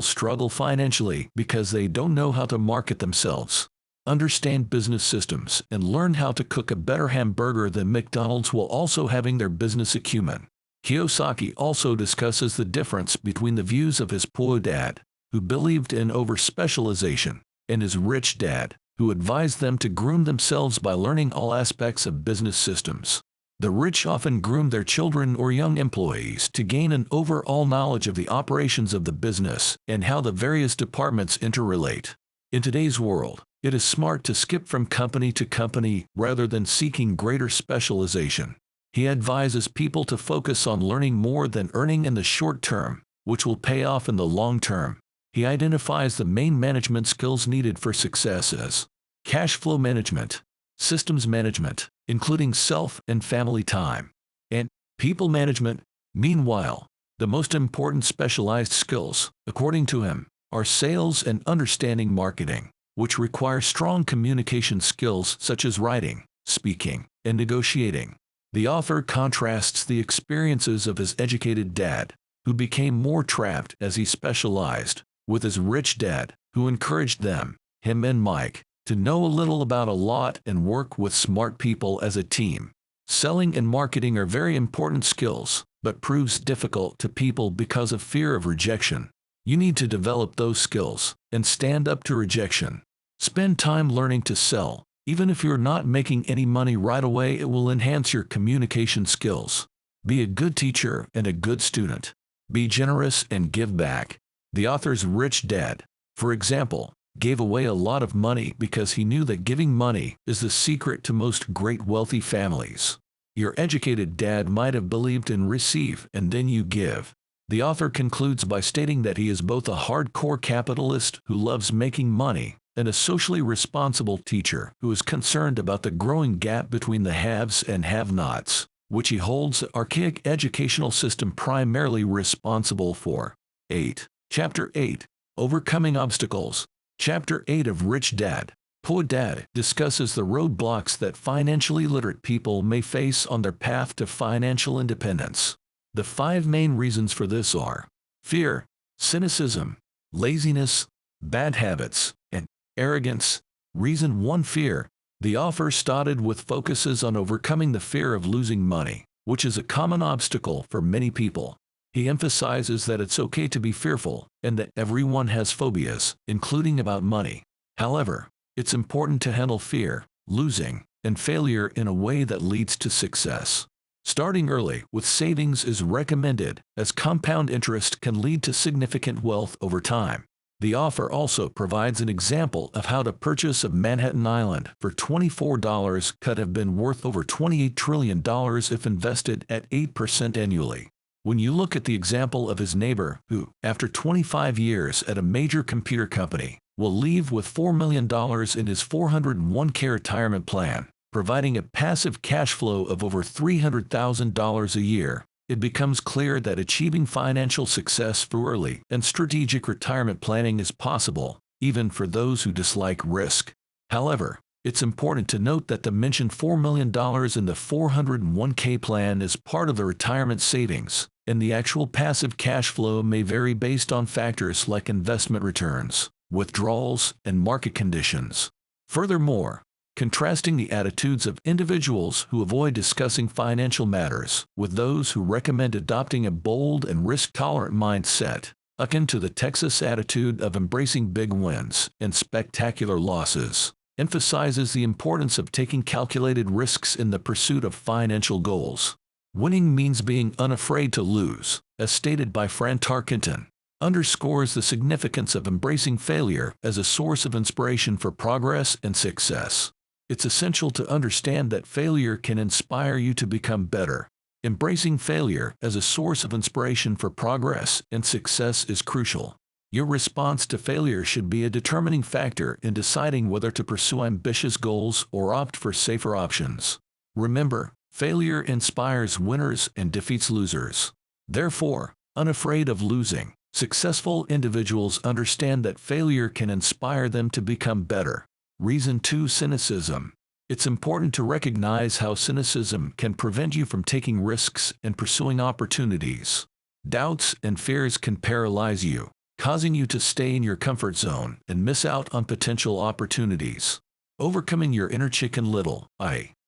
struggle financially because they don't know how to market themselves. Understand business systems and learn how to cook a better hamburger than McDonald's while also having their business acumen. Kiyosaki also discusses the difference between the views of his poor dad, who believed in over-specialization, and his rich dad, who advised them to groom themselves by learning all aspects of business systems. The rich often groom their children or young employees to gain an overall knowledge of the operations of the business and how the various departments interrelate. In today's world, it is smart to skip from company to company rather than seeking greater specialization. He advises people to focus on learning more than earning in the short term, which will pay off in the long term. He identifies the main management skills needed for success as cash flow management, systems management, including self and family time, and people management. Meanwhile, the most important specialized skills, according to him, are sales and understanding marketing, which require strong communication skills such as writing, speaking, and negotiating. The author contrasts the experiences of his educated dad, who became more trapped as he specialized, with his rich dad, who encouraged him and Mike, to know a little about a lot and work with smart people as a team. Selling and marketing are very important skills, but proves difficult to people because of fear of rejection. You need to develop those skills and stand up to rejection. Spend time learning to sell. Even if you're not making any money right away, it will enhance your communication skills. Be a good teacher and a good student. Be generous and give back. The author's rich dad, for example, gave away a lot of money because he knew that giving money is the secret to most great wealthy families. Your educated dad might have believed in receive and then you give. The author concludes by stating that he is both a hardcore capitalist who loves making money and a socially responsible teacher who is concerned about the growing gap between the haves and have-nots, which he holds the archaic educational system primarily responsible for. 8. Chapter 8. Overcoming Obstacles. Chapter 8 of Rich Dad, Poor Dad discusses the roadblocks that financially literate people may face on their path to financial independence. The 5 main reasons for this are fear, cynicism, laziness, bad habits, and arrogance. Reason 1: Fear. The author started with focuses on overcoming the fear of losing money, which is a common obstacle for many people. He emphasizes that it's okay to be fearful and that everyone has phobias, including about money. However, it's important to handle fear, losing, and failure in a way that leads to success. Starting early with savings is recommended, as compound interest can lead to significant wealth over time. The author also provides an example of how the purchase of Manhattan Island for $24 could have been worth over $28 trillion if invested at 8% annually. When you look at the example of his neighbor who, after 25 years at a major computer company, will leave with $4 million in his 401k retirement plan, providing a passive cash flow of over $300,000 a year, it becomes clear that achieving financial success through early and strategic retirement planning is possible, even for those who dislike risk. However, it's important to note that the mentioned $4 million in the 401k plan is part of the retirement savings, and the actual passive cash flow may vary based on factors like investment returns, withdrawals, and market conditions. Furthermore, contrasting the attitudes of individuals who avoid discussing financial matters with those who recommend adopting a bold and risk-tolerant mindset, akin to the Texas attitude of embracing big wins and spectacular losses, emphasizes the importance of taking calculated risks in the pursuit of financial goals. Winning means being unafraid to lose, as stated by Fran Tarkenton, underscores the significance of embracing failure as a source of inspiration for progress and success. It's essential to understand that failure can inspire you to become better. Embracing failure as a source of inspiration for progress and success is crucial. Your response to failure should be a determining factor in deciding whether to pursue ambitious goals or opt for safer options. Remember, failure inspires winners and defeats losers. Therefore, unafraid of losing, successful individuals understand that failure can inspire them to become better. Reason 2: Cynicism. It's important to recognize how cynicism can prevent you from taking risks and pursuing opportunities. Doubts and fears can paralyze you, causing you to stay in your comfort zone and miss out on potential opportunities. Overcoming your inner Chicken Little,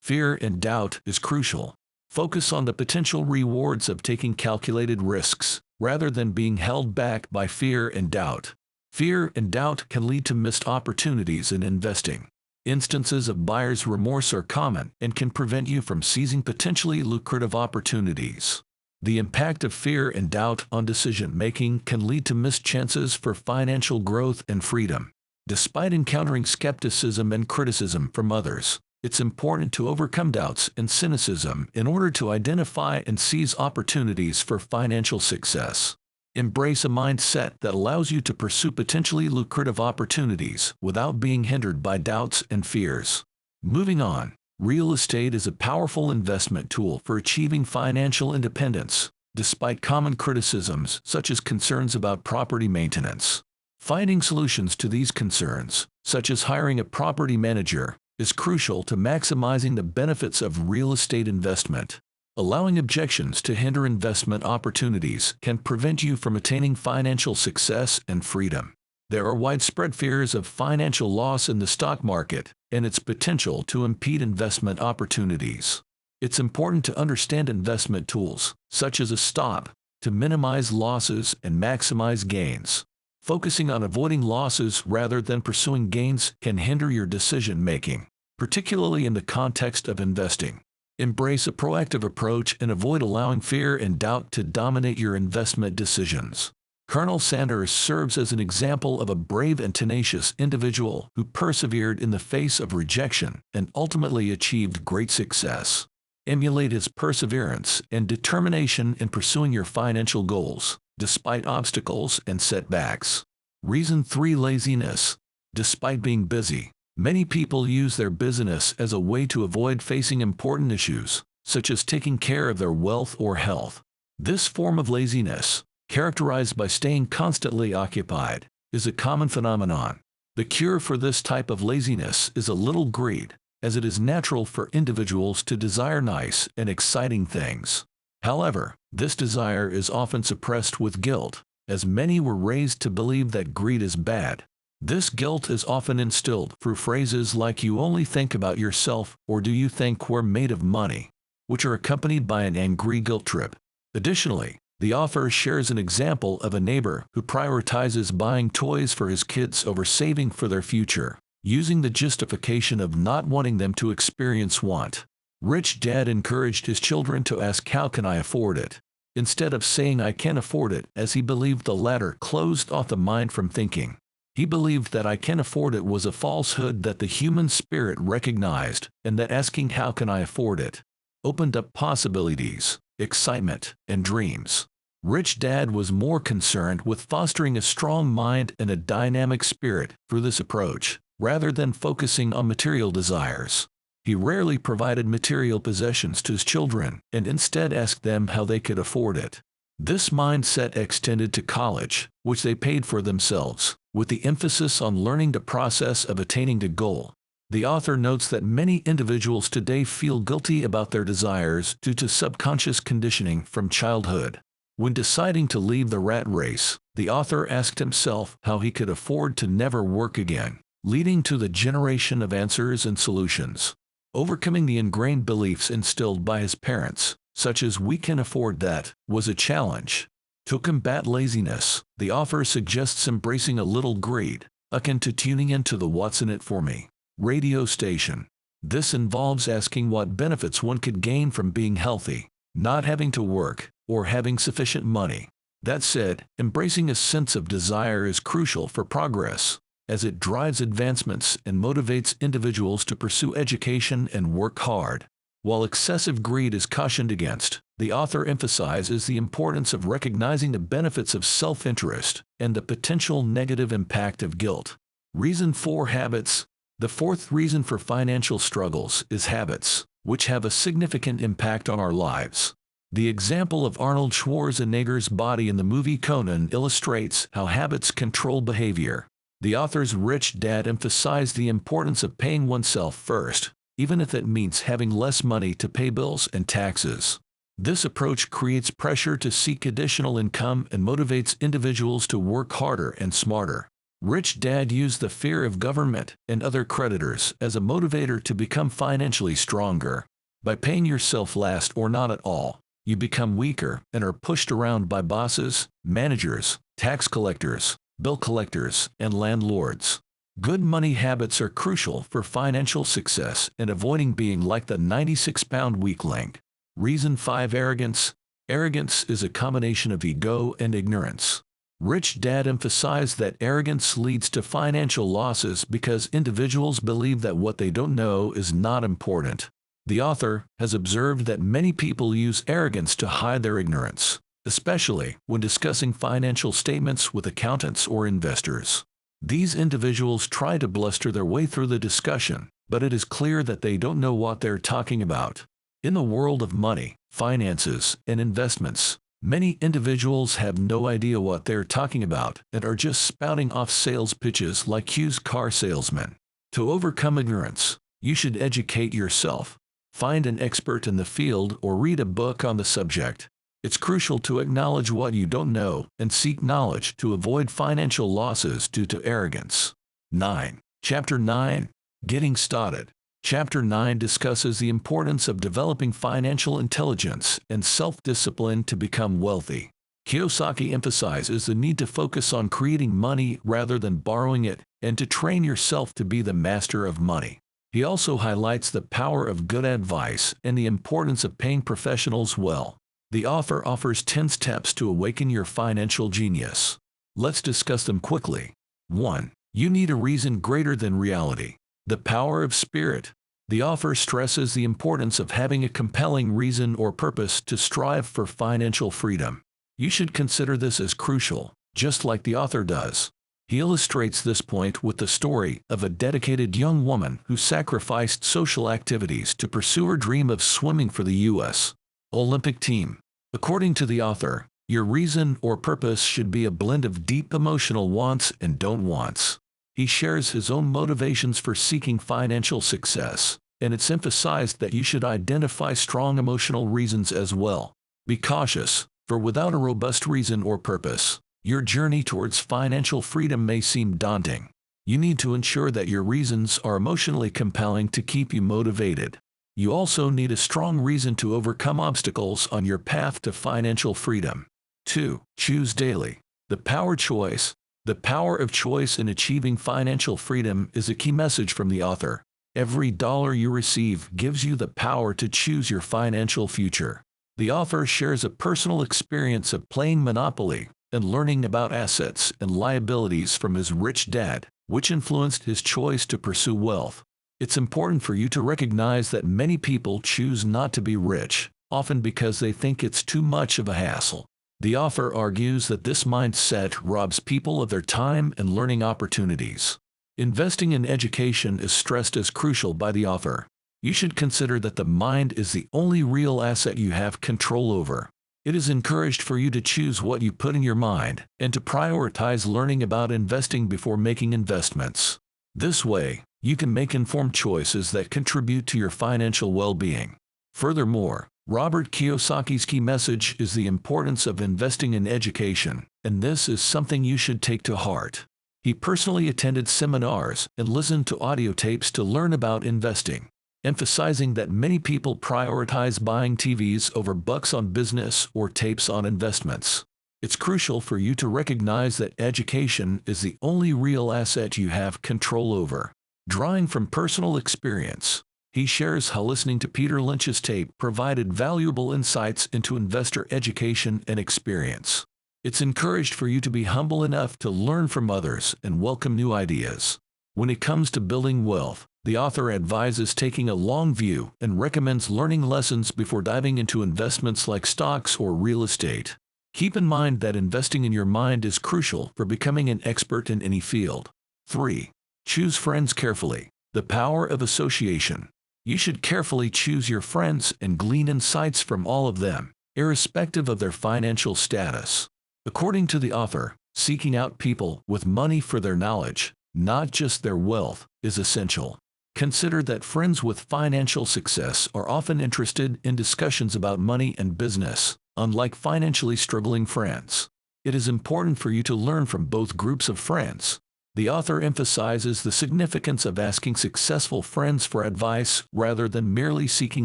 fear and doubt is crucial. Focus on the potential rewards of taking calculated risks, rather than being held back by fear and doubt. Fear and doubt can lead to missed opportunities in investing. Instances of buyer's remorse are common and can prevent you from seizing potentially lucrative opportunities. The impact of fear and doubt on decision-making can lead to missed chances for financial growth and freedom. Despite encountering skepticism and criticism from others, It's important to overcome doubts and cynicism in order to identify and seize opportunities for financial success. Embrace a mindset that allows you to pursue potentially lucrative opportunities without being hindered by doubts and fears. Moving on, real estate is a powerful investment tool for achieving financial independence, despite common criticisms such as concerns about property maintenance. Finding solutions to these concerns, such as hiring a property manager, is crucial to maximizing the benefits of real estate investment. Allowing objections to hinder investment opportunities can prevent you from attaining financial success and freedom. There are widespread fears of financial loss in the stock market and its potential to impede investment opportunities. It's important to understand investment tools, such as a stop, to minimize losses and maximize gains. Focusing on avoiding losses rather than pursuing gains can hinder your decision-making, particularly in the context of investing. Embrace a proactive approach and avoid allowing fear and doubt to dominate your investment decisions. Colonel Sanders serves as an example of a brave and tenacious individual who persevered in the face of rejection and ultimately achieved great success. Emulate his perseverance and determination in pursuing your financial goals, despite obstacles and setbacks. Reason 3: laziness. Despite being busy, many people use their busyness as a way to avoid facing important issues, such as taking care of their wealth or health. This form of laziness, characterized by staying constantly occupied, is a common phenomenon. The cure for this type of laziness is a little greed, as it is natural for individuals to desire nice and exciting things. However, this desire is often suppressed with guilt, as many were raised to believe that greed is bad. This guilt is often instilled through phrases like "you only think about yourself" or "do you think we're made of money?", which are accompanied by an angry guilt trip. Additionally, the author shares an example of a neighbor who prioritizes buying toys for his kids over saving for their future, using the justification of not wanting them to experience want. Rich Dad encouraged his children to ask, "How can I afford it?" instead of saying, "I can't afford it," as he believed the latter closed off the mind from thinking. He believed that "I can afford it" was a falsehood that the human spirit recognized, and that asking "How can I afford it?" opened up possibilities, excitement, and dreams. Rich Dad was more concerned with fostering a strong mind and a dynamic spirit through this approach, rather than focusing on material desires. He rarely provided material possessions to his children, and instead asked them how they could afford it. This mindset extended to college, which they paid for themselves, with the emphasis on learning the process of attaining the goal. The author notes that many individuals today feel guilty about their desires due to subconscious conditioning from childhood. When deciding to leave the rat race, the author asked himself how he could afford to never work again, leading to the generation of answers and solutions. Overcoming the ingrained beliefs instilled by his parents, such as "we can afford that," was a challenge. To combat laziness, the author suggests embracing a little greed, akin to tuning into the "What's in it for me" radio station. This involves asking what benefits one could gain from being healthy, not having to work, or having sufficient money. That said, embracing a sense of desire is crucial for progress, as it drives advancements and motivates individuals to pursue education and work hard. While excessive greed is cautioned against, the author emphasizes the importance of recognizing the benefits of self-interest and the potential negative impact of guilt. Reason 4: habits. The fourth reason for financial struggles is habits, which have a significant impact on our lives. The example of Arnold Schwarzenegger's body in the movie Conan illustrates how habits control behavior. The author's Rich Dad emphasized the importance of paying oneself first, even if it means having less money to pay bills and taxes. This approach creates pressure to seek additional income and motivates individuals to work harder and smarter. Rich Dad used the fear of government and other creditors as a motivator to become financially stronger. By paying yourself last or not at all, you become weaker and are pushed around by bosses, managers, tax collectors, bill collectors, and landlords. Good money habits are crucial for financial success and avoiding being like the 96-pound weakling. Reason 5: arrogance. Arrogance is a combination of ego and ignorance. Rich Dad emphasized that arrogance leads to financial losses because individuals believe that what they don't know is not important. The author has observed that many people use arrogance to hide their ignorance, especially when discussing financial statements with accountants or investors. These individuals try to bluster their way through the discussion, but it is clear that they don't know what they're talking about. In the world of money, finances, and investments, many individuals have no idea what they're talking about and are just spouting off sales pitches like used car salesmen. To overcome ignorance, you should educate yourself. Find an expert in the field or read a book on the subject. It's crucial to acknowledge what you don't know and seek knowledge to avoid financial losses due to arrogance. 9. Chapter 9. Getting Started. Chapter 9 discusses the importance of developing financial intelligence and self-discipline to become wealthy. Kiyosaki emphasizes the need to focus on creating money rather than borrowing it and to train yourself to be the master of money. He also highlights the power of good advice and the importance of paying professionals well. The author offers 10 steps to awaken your financial genius. Let's discuss them quickly. 1. You need a reason greater than reality. The power of spirit. The author stresses the importance of having a compelling reason or purpose to strive for financial freedom. You should consider this as crucial, just like the author does. He illustrates this point with the story of a dedicated young woman who sacrificed social activities to pursue her dream of swimming for the U.S. Olympic team. According to the author, your reason or purpose should be a blend of deep emotional wants and don't wants. He shares his own motivations for seeking financial success, and it's emphasized that you should identify strong emotional reasons as well. Be cautious, for without a robust reason or purpose, your journey towards financial freedom may seem daunting. You need to ensure that your reasons are emotionally compelling to keep you motivated. You also need a strong reason to overcome obstacles on your path to financial freedom. 2. Choose daily. The power choice. The power of choice in achieving financial freedom is a key message from the author. Every dollar you receive gives you the power to choose your financial future. The author shares a personal experience of playing Monopoly and learning about assets and liabilities from his rich dad, which influenced his choice to pursue wealth. It's important for you to recognize that many people choose not to be rich, often because they think it's too much of a hassle. The author argues that this mindset robs people of their time and learning opportunities. Investing in education is stressed as crucial by the author. You should consider that the mind is the only real asset you have control over. It is encouraged for you to choose what you put in your mind and to prioritize learning about investing before making investments. This way, you can make informed choices that contribute to your financial well-being. Furthermore, Robert Kiyosaki's key message is the importance of investing in education, and this is something you should take to heart. He personally attended seminars and listened to audio tapes to learn about investing, emphasizing that many people prioritize buying TVs over books on business or tapes on investments. It's crucial for you to recognize that education is the only real asset you have control over. Drawing from personal experience, he shares how listening to Peter Lynch's tape provided valuable insights into investor education and experience. It's encouraged for you to be humble enough to learn from others and welcome new ideas. When it comes to building wealth, the author advises taking a long view and recommends learning lessons before diving into investments like stocks or real estate. Keep in mind that investing in your mind is crucial for becoming an expert in any field. 3. Choose friends carefully. The power of association. You should carefully choose your friends and glean insights from all of them, irrespective of their financial status. According to the author, seeking out people with money for their knowledge, not just their wealth, is essential. Consider that friends with financial success are often interested in discussions about money and business, unlike financially struggling friends. It is important for you to learn from both groups of friends. The author emphasizes the significance of asking successful friends for advice rather than merely seeking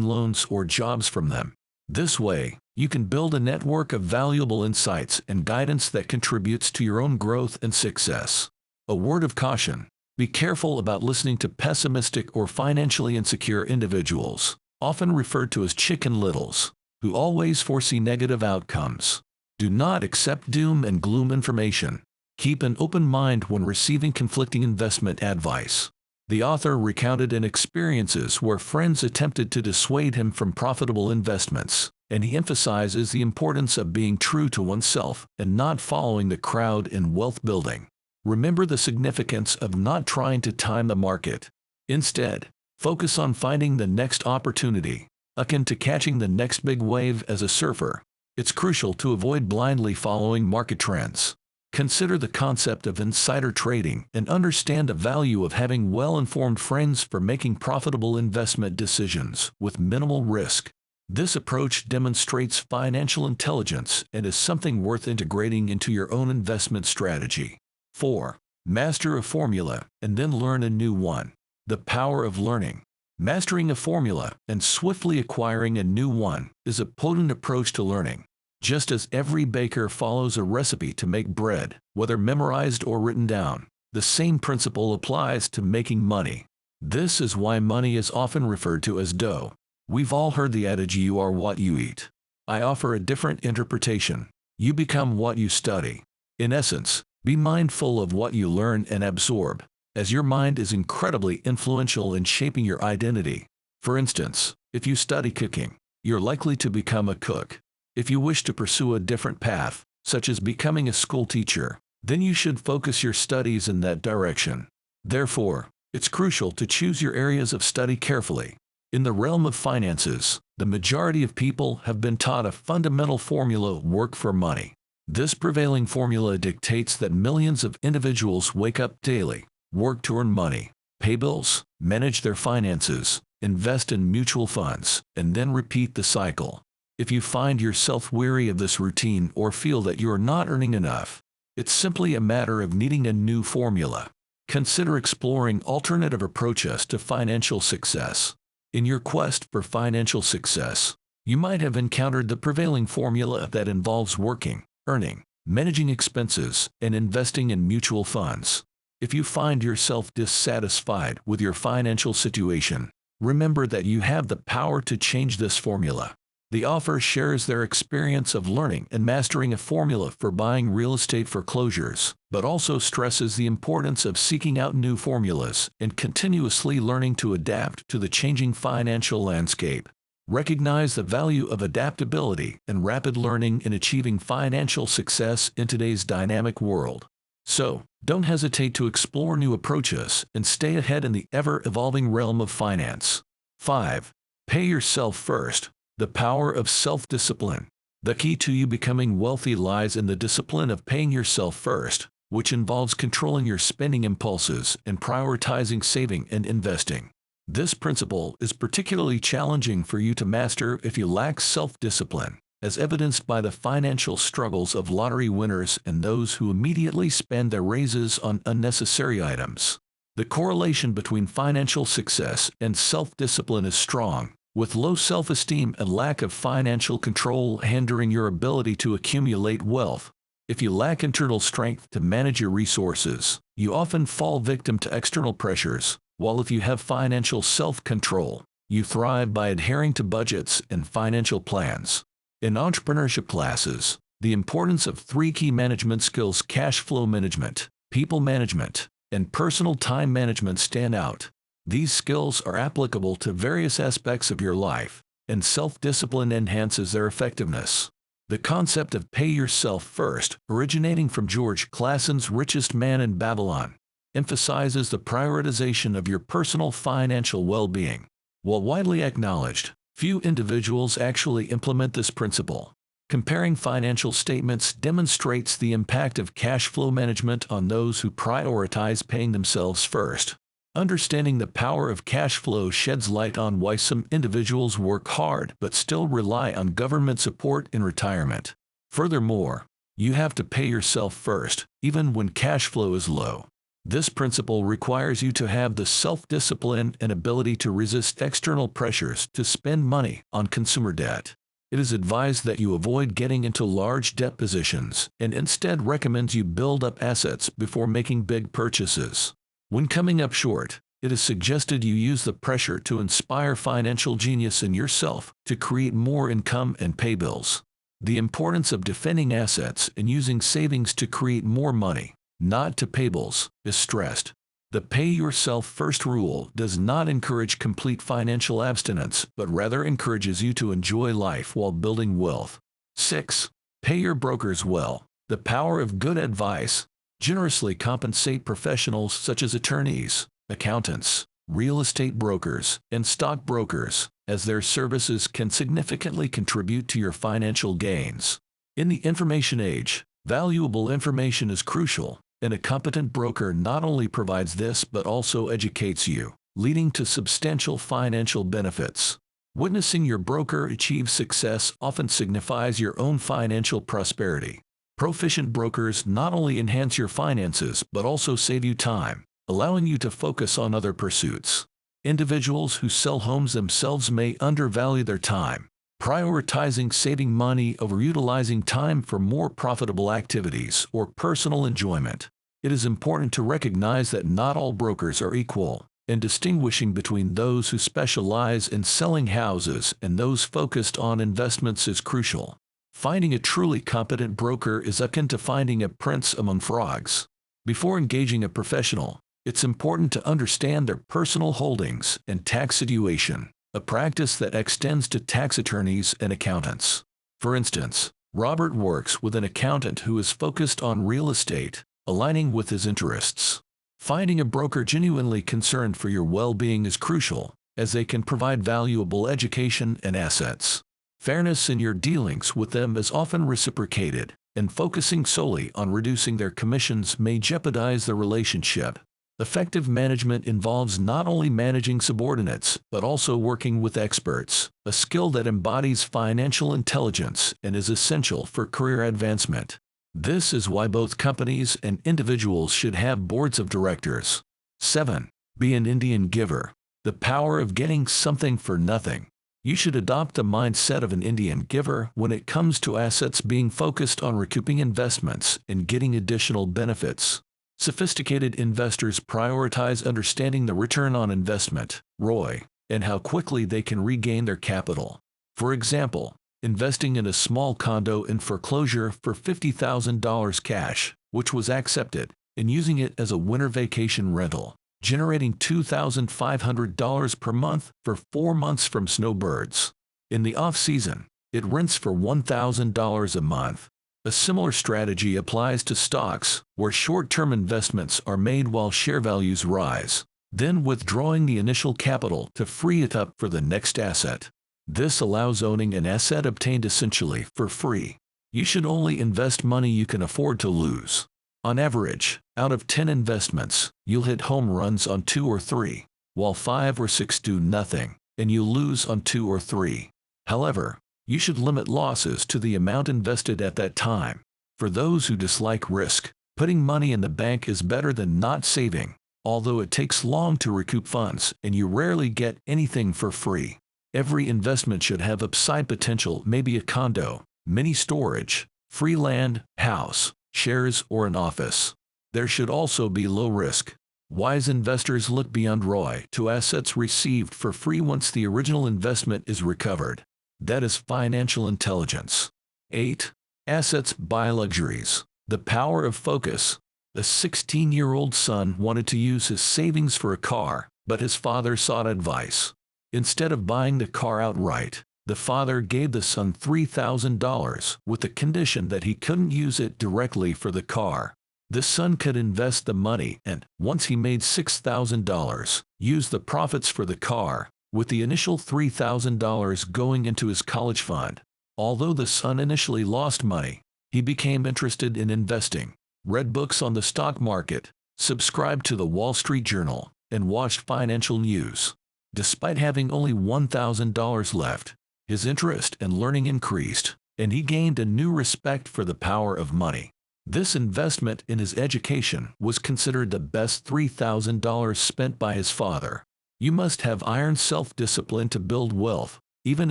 loans or jobs from them. This way, you can build a network of valuable insights and guidance that contributes to your own growth and success. A word of caution: be careful about listening to pessimistic or financially insecure individuals, often referred to as chicken littles, who always foresee negative outcomes. Do not accept doom and gloom information. Keep an open mind when receiving conflicting investment advice. The author recounted an experiences where friends attempted to dissuade him from profitable investments, and he emphasizes the importance of being true to oneself and not following the crowd in wealth building. Remember the significance of not trying to time the market. Instead, focus on finding the next opportunity, akin to catching the next big wave as a surfer. It's crucial to avoid blindly following market trends. Consider the concept of insider trading and understand the value of having well-informed friends for making profitable investment decisions with minimal risk. This approach demonstrates financial intelligence and is something worth integrating into your own investment strategy. 4. Master a formula and then learn a new one. The power of learning. Mastering a formula and swiftly acquiring a new one is a potent approach to learning. Just as every baker follows a recipe to make bread, whether memorized or written down, the same principle applies to making money. This is why money is often referred to as dough. We've all heard the adage, you are what you eat. I offer a different interpretation. You become what you study. In essence, be mindful of what you learn and absorb, as your mind is incredibly influential in shaping your identity. For instance, if you study cooking, you're likely to become a cook. If you wish to pursue a different path, such as becoming a school teacher, then you should focus your studies in that direction. Therefore, it's crucial to choose your areas of study carefully. In the realm of finances, the majority of people have been taught a fundamental formula: work for money. This prevailing formula dictates that millions of individuals wake up daily, work to earn money, pay bills, manage their finances, invest in mutual funds, and then repeat the cycle. If you find yourself weary of this routine or feel that you are not earning enough, it's simply a matter of needing a new formula. Consider exploring alternative approaches to financial success. In your quest for financial success, you might have encountered the prevailing formula that involves working, earning, managing expenses, and investing in mutual funds. If you find yourself dissatisfied with your financial situation, remember that you have the power to change this formula. The author shares their experience of learning and mastering a formula for buying real estate foreclosures, but also stresses the importance of seeking out new formulas and continuously learning to adapt to the changing financial landscape. Recognize the value of adaptability and rapid learning in achieving financial success in today's dynamic world. So, don't hesitate to explore new approaches and stay ahead in the ever-evolving realm of finance. 5. Pay yourself first. The power of self-discipline. The key to you becoming wealthy lies in the discipline of paying yourself first, which involves controlling your spending impulses and prioritizing saving and investing. This principle is particularly challenging for you to master if you lack self-discipline, as evidenced by the financial struggles of lottery winners and those who immediately spend their raises on unnecessary items. The correlation between financial success and self-discipline is strong, with low self-esteem and lack of financial control hindering your ability to accumulate wealth. If you lack internal strength to manage your resources, you often fall victim to external pressures, while if you have financial self-control, you thrive by adhering to budgets and financial plans. In entrepreneurship classes, the importance of 3 key management skills: cash flow management, people management, and personal time management stand out. These skills are applicable to various aspects of your life, and self-discipline enhances their effectiveness. The concept of pay yourself first, originating from George Classon's Richest Man in Babylon, emphasizes the prioritization of your personal financial well-being. While widely acknowledged, few individuals actually implement this principle. Comparing financial statements demonstrates the impact of cash flow management on those who prioritize paying themselves first. Understanding the power of cash flow sheds light on why some individuals work hard but still rely on government support in retirement. Furthermore, you have to pay yourself first, even when cash flow is low. This principle requires you to have the self-discipline and ability to resist external pressures to spend money on consumer debt. It is advised that you avoid getting into large debt positions and instead recommends you build up assets before making big purchases. When coming up short, it is suggested you use the pressure to inspire financial genius in yourself to create more income and pay bills. The importance of defending assets and using savings to create more money, not to pay bills, is stressed. The pay yourself first rule does not encourage complete financial abstinence, but rather encourages you to enjoy life while building wealth. 6. Pay your brokers well. The power of good advice. Generously compensate professionals such as attorneys, accountants, real estate brokers, and stockbrokers, as their services can significantly contribute to your financial gains. In the information age, valuable information is crucial, and a competent broker not only provides this but also educates you, leading to substantial financial benefits. Witnessing your broker achieve success often signifies your own financial prosperity. Proficient brokers not only enhance your finances but also save you time, allowing you to focus on other pursuits. Individuals who sell homes themselves may undervalue their time, prioritizing saving money over utilizing time for more profitable activities or personal enjoyment. It is important to recognize that not all brokers are equal, and distinguishing between those who specialize in selling houses and those focused on investments is crucial. Finding a truly competent broker is akin to finding a prince among frogs. Before engaging a professional, it's important to understand their personal holdings and tax situation, a practice that extends to tax attorneys and accountants. For instance, Robert works with an accountant who is focused on real estate, aligning with his interests. Finding a broker genuinely concerned for your well-being is crucial, as they can provide valuable education and assets. Fairness in your dealings with them is often reciprocated, and focusing solely on reducing their commissions may jeopardize the relationship. Effective management involves not only managing subordinates, but also working with experts, a skill that embodies financial intelligence and is essential for career advancement. This is why both companies and individuals should have boards of directors. 7. Be an Indian giver. The power of getting something for nothing. You should adopt the mindset of an Indian giver when it comes to assets, being focused on recouping investments and getting additional benefits. Sophisticated investors prioritize understanding the return on investment, ROI, and how quickly they can regain their capital. For example, investing in a small condo in foreclosure for $50,000 cash, which was accepted, and using it as a winter vacation rental, generating $2,500 per month for 4 months from snowbirds. In the off-season, it rents for $1,000 a month. A similar strategy applies to stocks, where short-term investments are made while share values rise, then withdrawing the initial capital to free it up for the next asset. This allows owning an asset obtained essentially for free. You should only invest money you can afford to lose. On average, out of 10 investments, you'll hit home runs on 2 or 3, while 5 or 6 do nothing, and you lose on 2 or 3. However, you should limit losses to the amount invested at that time. For those who dislike risk, putting money in the bank is better than not saving, although it takes long to recoup funds and you rarely get anything for free. Every investment should have upside potential, maybe a condo, mini storage, free land, house, shares, or an office. There should also be low risk. Wise investors look beyond ROI to assets received for free once the original investment is recovered. That is financial intelligence. 8. Assets buy luxuries. The power of focus. A 16-year-old son wanted to use his savings for a car, but his father sought advice. Instead of buying the car outright, the father gave the son $3,000 with the condition that he couldn't use it directly for the car. The son could invest the money and, once he made $6,000, use the profits for the car, with the initial $3,000 going into his college fund. Although the son initially lost money, he became interested in investing, read books on the stock market, subscribed to the Wall Street Journal, and watched financial news. Despite having only $1,000 left, his interest and learning increased, and he gained a new respect for the power of money. This investment in his education was considered the best $3,000 spent by his father. You must have iron self-discipline to build wealth, even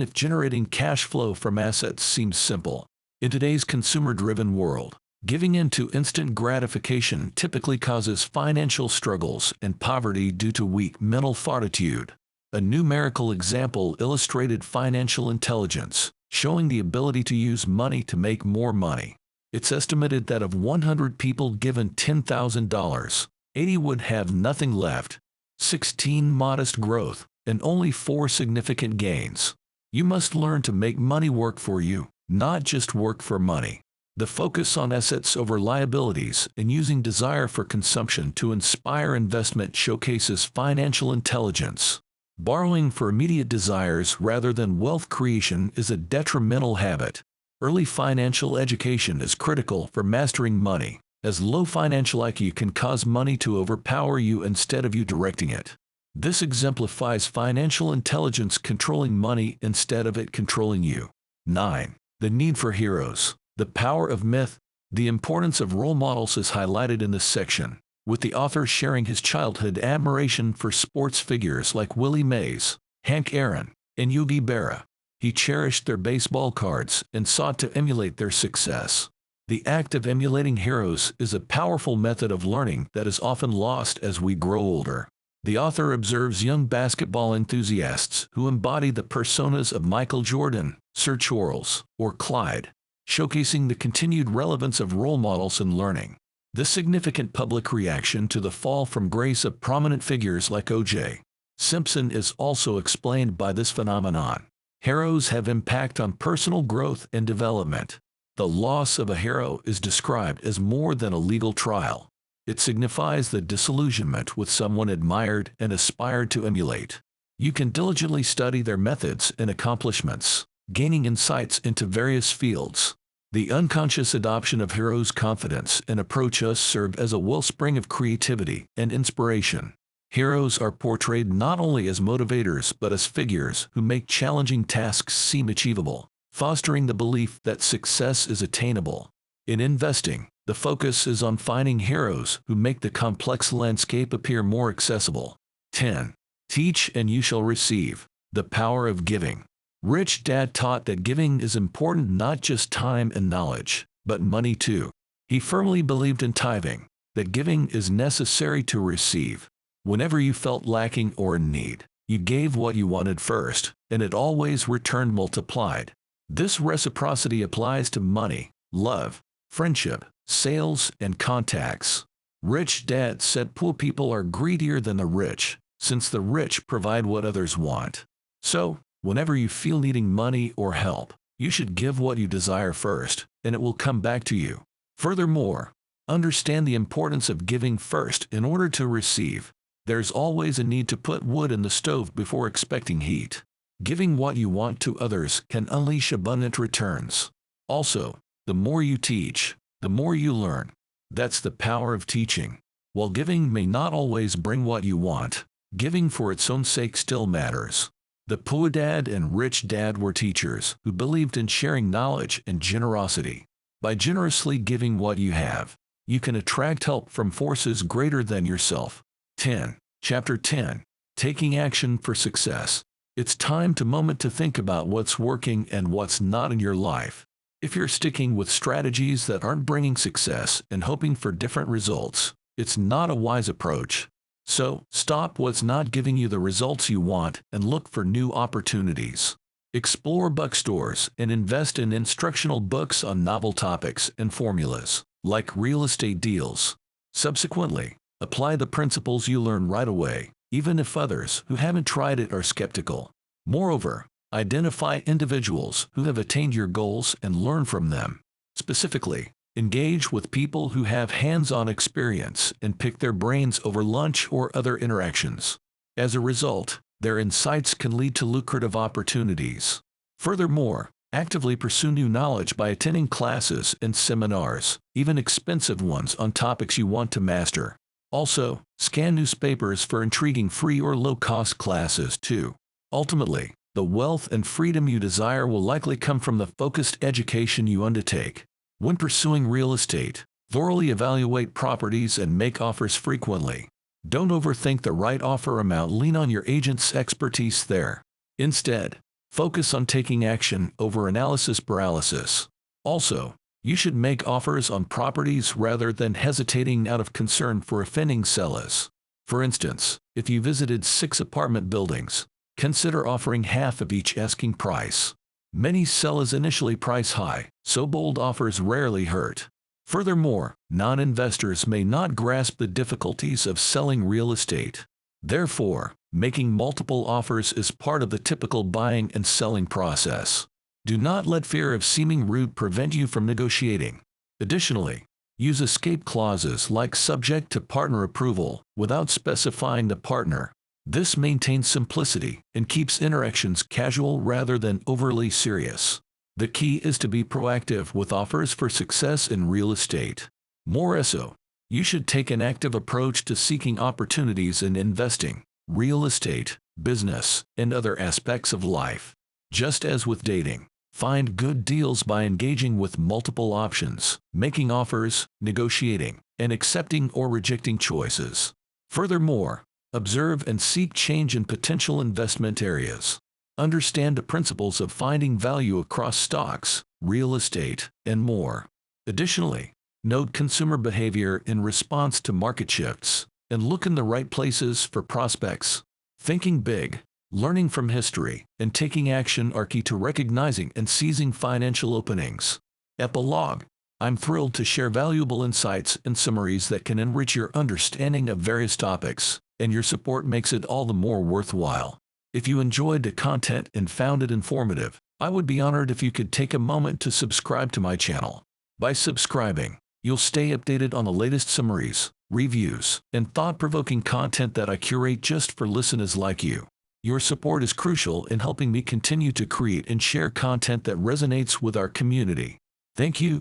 if generating cash flow from assets seems simple. In today's consumer-driven world, giving in to instant gratification typically causes financial struggles and poverty due to weak mental fortitude. A numerical example illustrated financial intelligence. showing the ability to use money to make more money. It's estimated that of 100 people given $10,000, 80 would have nothing left, 16 modest growth, and only 4 significant gains. You must learn to make money work for you, not just work for money. The focus on assets over liabilities and using desire for consumption to inspire investment showcases financial intelligence. Borrowing for immediate desires rather than wealth creation is a detrimental habit. Early financial education is critical for mastering money, as low financial IQ can cause money to overpower you instead of you directing it. This exemplifies financial intelligence controlling money instead of it controlling you. 9. The need for heroes. The power of myth. The importance of role models is highlighted in this section, with the author sharing his childhood admiration for sports figures like Willie Mays, Hank Aaron, and Yogi Berra. He cherished their baseball cards and sought to emulate their success. The act of emulating heroes is a powerful method of learning that is often lost as we grow older. The author observes young basketball enthusiasts who embody the personas of Michael Jordan, Sir Charles, or Clyde, showcasing the continued relevance of role models in learning. The significant public reaction to the fall from grace of prominent figures like O.J. Simpson is also explained by this phenomenon. Heroes have impact on personal growth and development. The loss of a hero is described as more than a legal trial. It signifies the disillusionment with someone admired and aspired to emulate. You can diligently study their methods and accomplishments, gaining insights into various fields. The unconscious adoption of heroes' confidence and approach us serve as a wellspring of creativity and inspiration. Heroes are portrayed not only as motivators but as figures who make challenging tasks seem achievable, fostering the belief that success is attainable. In investing, the focus is on finding heroes who make the complex landscape appear more accessible. 10. Teach and you shall receive. The power of giving. Rich Dad taught that giving is important, not just time and knowledge, but money too. He firmly believed in tithing, that giving is necessary to receive. Whenever you felt lacking or in need, you gave what you wanted first, and it always returned multiplied. This reciprocity applies to money, love, friendship, sales, and contacts. Rich Dad said poor people are greedier than the rich, since the rich provide what others want. So, whenever you feel needing money or help, you should give what you desire first, and it will come back to you. Furthermore, understand the importance of giving first in order to receive. There's always a need to put wood in the stove before expecting heat. Giving what you want to others can unleash abundant returns. Also, the more you teach, the more you learn. That's the power of teaching. While giving may not always bring what you want, giving for its own sake still matters. The Poor Dad and Rich Dad were teachers who believed in sharing knowledge and generosity. By generously giving what you have, you can attract help from forces greater than yourself. 10. Chapter 10. Taking action for success. It's time to think about what's working and what's not in your life. If you're sticking with strategies that aren't bringing success and hoping for different results, it's not a wise approach. So, stop what's not giving you the results you want and look for new opportunities. Explore bookstores and invest in instructional books on novel topics and formulas, like real estate deals. Subsequently, apply the principles you learn right away, even if others who haven't tried it are skeptical. Moreover, identify individuals who have attained your goals and learn from them. Specifically, engage with people who have hands-on experience and pick their brains over lunch or other interactions. As a result, their insights can lead to lucrative opportunities. Furthermore, actively pursue new knowledge by attending classes and seminars, even expensive ones on topics you want to master. Also, scan newspapers for intriguing free or low-cost classes too. Ultimately, the wealth and freedom you desire will likely come from the focused education you undertake. When pursuing real estate, thoroughly evaluate properties and make offers frequently. Don't overthink the right offer amount, lean on your agent's expertise there. Instead, focus on taking action over analysis paralysis. Also, you should make offers on properties rather than hesitating out of concern for offending sellers. For instance, if you visited 6 apartment buildings, consider offering half of each asking price. Many sell as initially price high, so bold offers rarely hurt. Furthermore, non-investors may not grasp the difficulties of selling real estate. Therefore, making multiple offers is part of the typical buying and selling process. Do not let fear of seeming rude prevent you from negotiating. Additionally, use escape clauses like subject to partner approval without specifying the partner. This maintains simplicity and keeps interactions casual rather than overly serious. The key is to be proactive with offers for success in real estate. More so, you should take an active approach to seeking opportunities in investing, real estate, business, and other aspects of life. Just as with dating, find good deals by engaging with multiple options, making offers, negotiating, and accepting or rejecting choices. Furthermore, observe and seek change in potential investment areas. Understand the principles of finding value across stocks, real estate, and more. Additionally, note consumer behavior in response to market shifts, and look in the right places for prospects. Thinking big, learning from history, and taking action are key to recognizing and seizing financial openings. Epilogue: I'm thrilled to share valuable insights and summaries that can enrich your understanding of various topics, and your support makes it all the more worthwhile. If you enjoyed the content and found it informative, I would be honored if you could take a moment to subscribe to my channel. By subscribing, you'll stay updated on the latest summaries, reviews, and thought-provoking content that I curate just for listeners like you. Your support is crucial in helping me continue to create and share content that resonates with our community. Thank you.